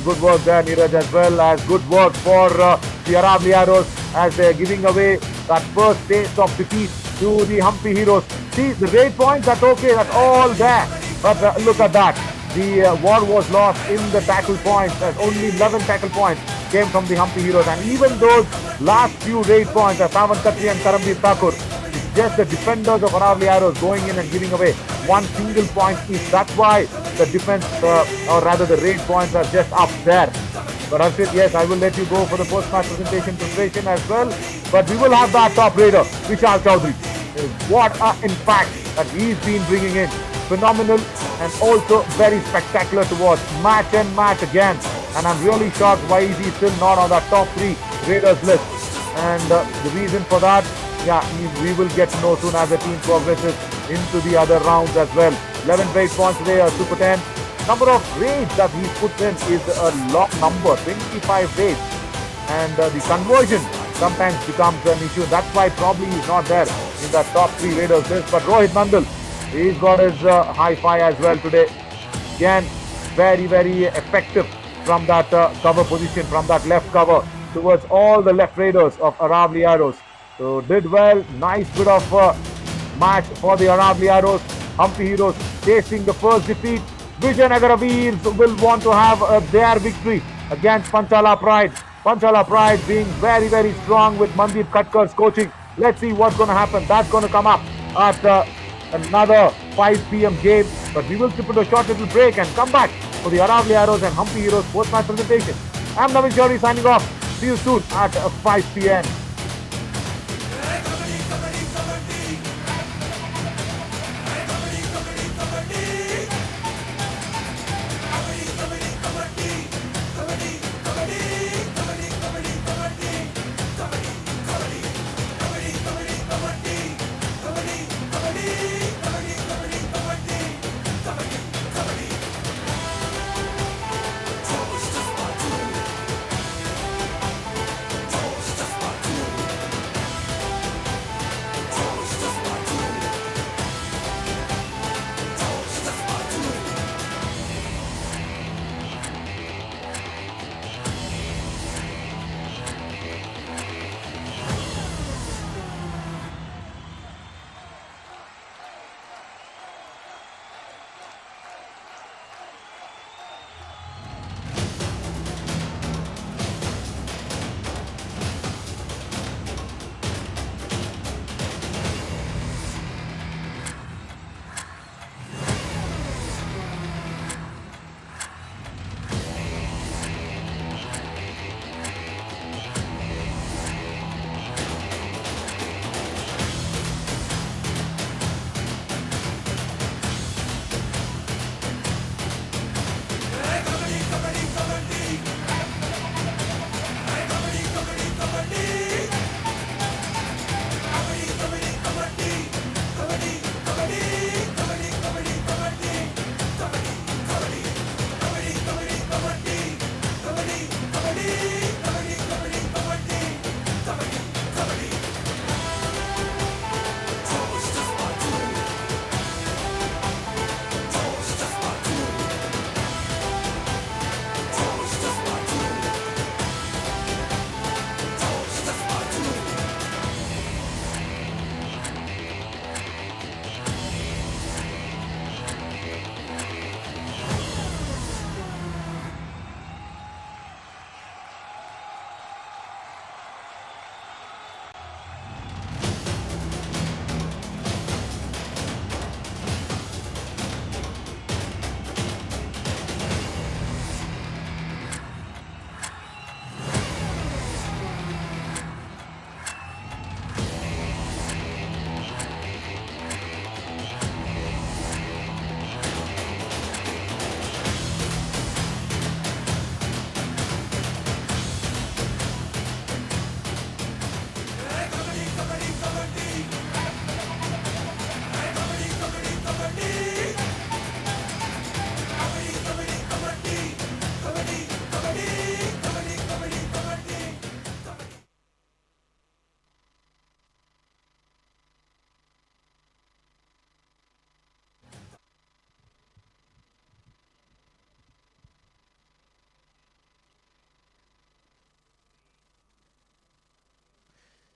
Good work there, Neeraj, as well as good work for the Aravalli Arrows as they're giving away that first taste of defeat to the Hampi Heroes. See, the raid points, that's okay, that's all there. But look at that. The war was lost in the tackle points, as only 11 tackle points came from the Hampi Heroes. And even those last few raid points, Savan Khatri and Karamveer Thakur, it's just the defenders of Aravalli Arrows going in and giving away one single point each. That's why the defense, or rather the raid points, are just up there. But Harshit, yes, I will let you go for the post-match presentation as well. But we will have that top raider, Vishal Chaudhary. What an impact that he's been bringing in. Phenomenal and also very spectacular to watch. Match and match again. And I'm really shocked why is he still not on that top 3 raiders list. And the reason for that, yeah, we will get to know soon as the team progresses into the other rounds as well. 11 raid points today, a Super 10. Number of raids that he puts in is a lot number, 25 raids. And the conversion sometimes becomes an issue. That's why probably he's not there in that top 3 raiders list. But Rohit Nandal, he's got his high five as well today. Again, very, very effective from that cover position, from that left cover towards all the left raiders of Aravalli Arrows. So did well. Nice bit of match for the Aravalli Arrows. Hampi Heroes tasting the first defeat. Vijayanagara Veers will want to have their victory against Panchala Pride. Panchala Pride being very, very strong with Mandeep Khatkar's coaching. Let's see what's going to happen. That's going to come up at another 5 p.m. game. But we will skip into a short little break and come back for the Aravalli Arrows and Hampi Heroes post-match presentation. I'm Navin Shori signing off. See you soon at 5 p.m.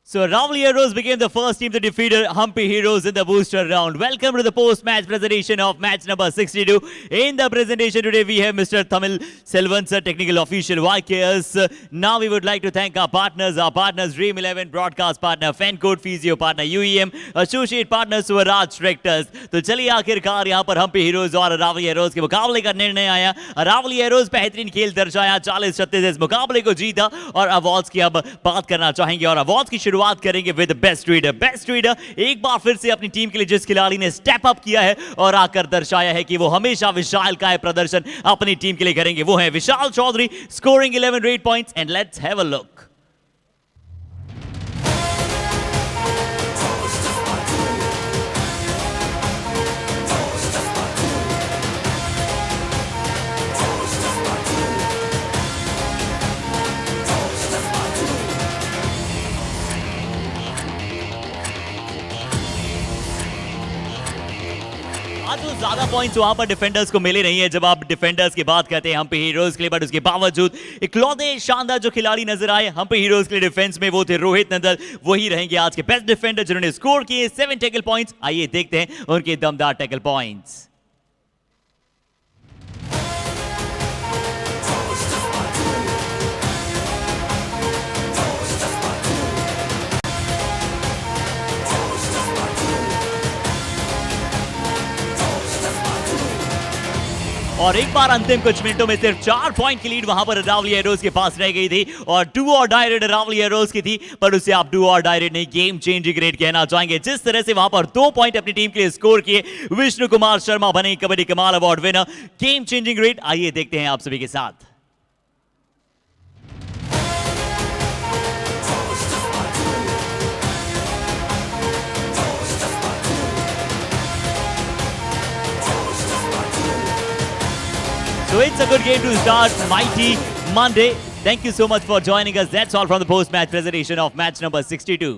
So Aravalli Heroes became the first team to defeat Hampi Heroes in the booster round. Welcome to the post-match presentation of match number 62. In the presentation today, we have Mr. Tamil Selvan, sir, technical official YKS. Now we would like to thank our partners Dream 11 broadcast partner, Fencode Physio partner UEM, associate partner Swaraj Tractors. तो चलिए आखिरकार यहाँ पर Hampi heroes और अरावली हेरोज के मुकाबले का निर्णय आया. अरावली हेरोज बेहतरीन खेल दर्शाया, 40-36 इस मुकाबले को जीता और अवार्ड्स की अब बात करना चाहेंगे और अवार्ड्स की शुरुआत करेंगे with best reader. Best reader एक बार फिर से अपनी टीम के लिए जिस खिलाड़ी ने स्टेप अप किया है और आकर दर्शाया है कि वो हमेशा विशाल का प्रदर्शन अपनी टीम के लिए करेंगे, वो है Vishal Chaudhary, scoring 11 raid points. And let's have a look. ज्यादा पॉइंट्स वहां पर डिफेंडर्स को मिले नहीं है जब आप डिफेंडर्स की बात करते हैं हम्पी हीरोज के लिए, बट उसके बावजूद इकलौते शानदार जो खिलाड़ी नजर आए हम्पी हीरोज के लिए डिफेंस में, वो थे रोहित नंदन. वही रहेंगे आज के बेस्ट डिफेंडर जिन्होंने स्कोर किए 7 टैकल पॉइंट्स. आइए देखते हैं उनके दमदार टैकल पॉइंट्स. और एक बार अंतिम कुछ मिनटों में सिर्फ 4 पॉइंट की लीड वहां पर अरावली एरोज के पास रह गई थी और डू और डाई रेड अरावली एरोज की थी, पर उसे आप डू और डाई रेड नहीं गेम चेंजिंग रेड कहना चाहेंगे। जिस तरह से वहां पर 2 पॉइंट अपनी टीम के लिए स्कोर किए, विष्णु कुमार शर्मा बने कबड्डी कमाल award winner. Game changing red आइए देखते हैं आप सभी के साथ। So it's a good game to start Mighty Monday. Thank you so much for joining us. That's all from the post-match presentation of match number 62.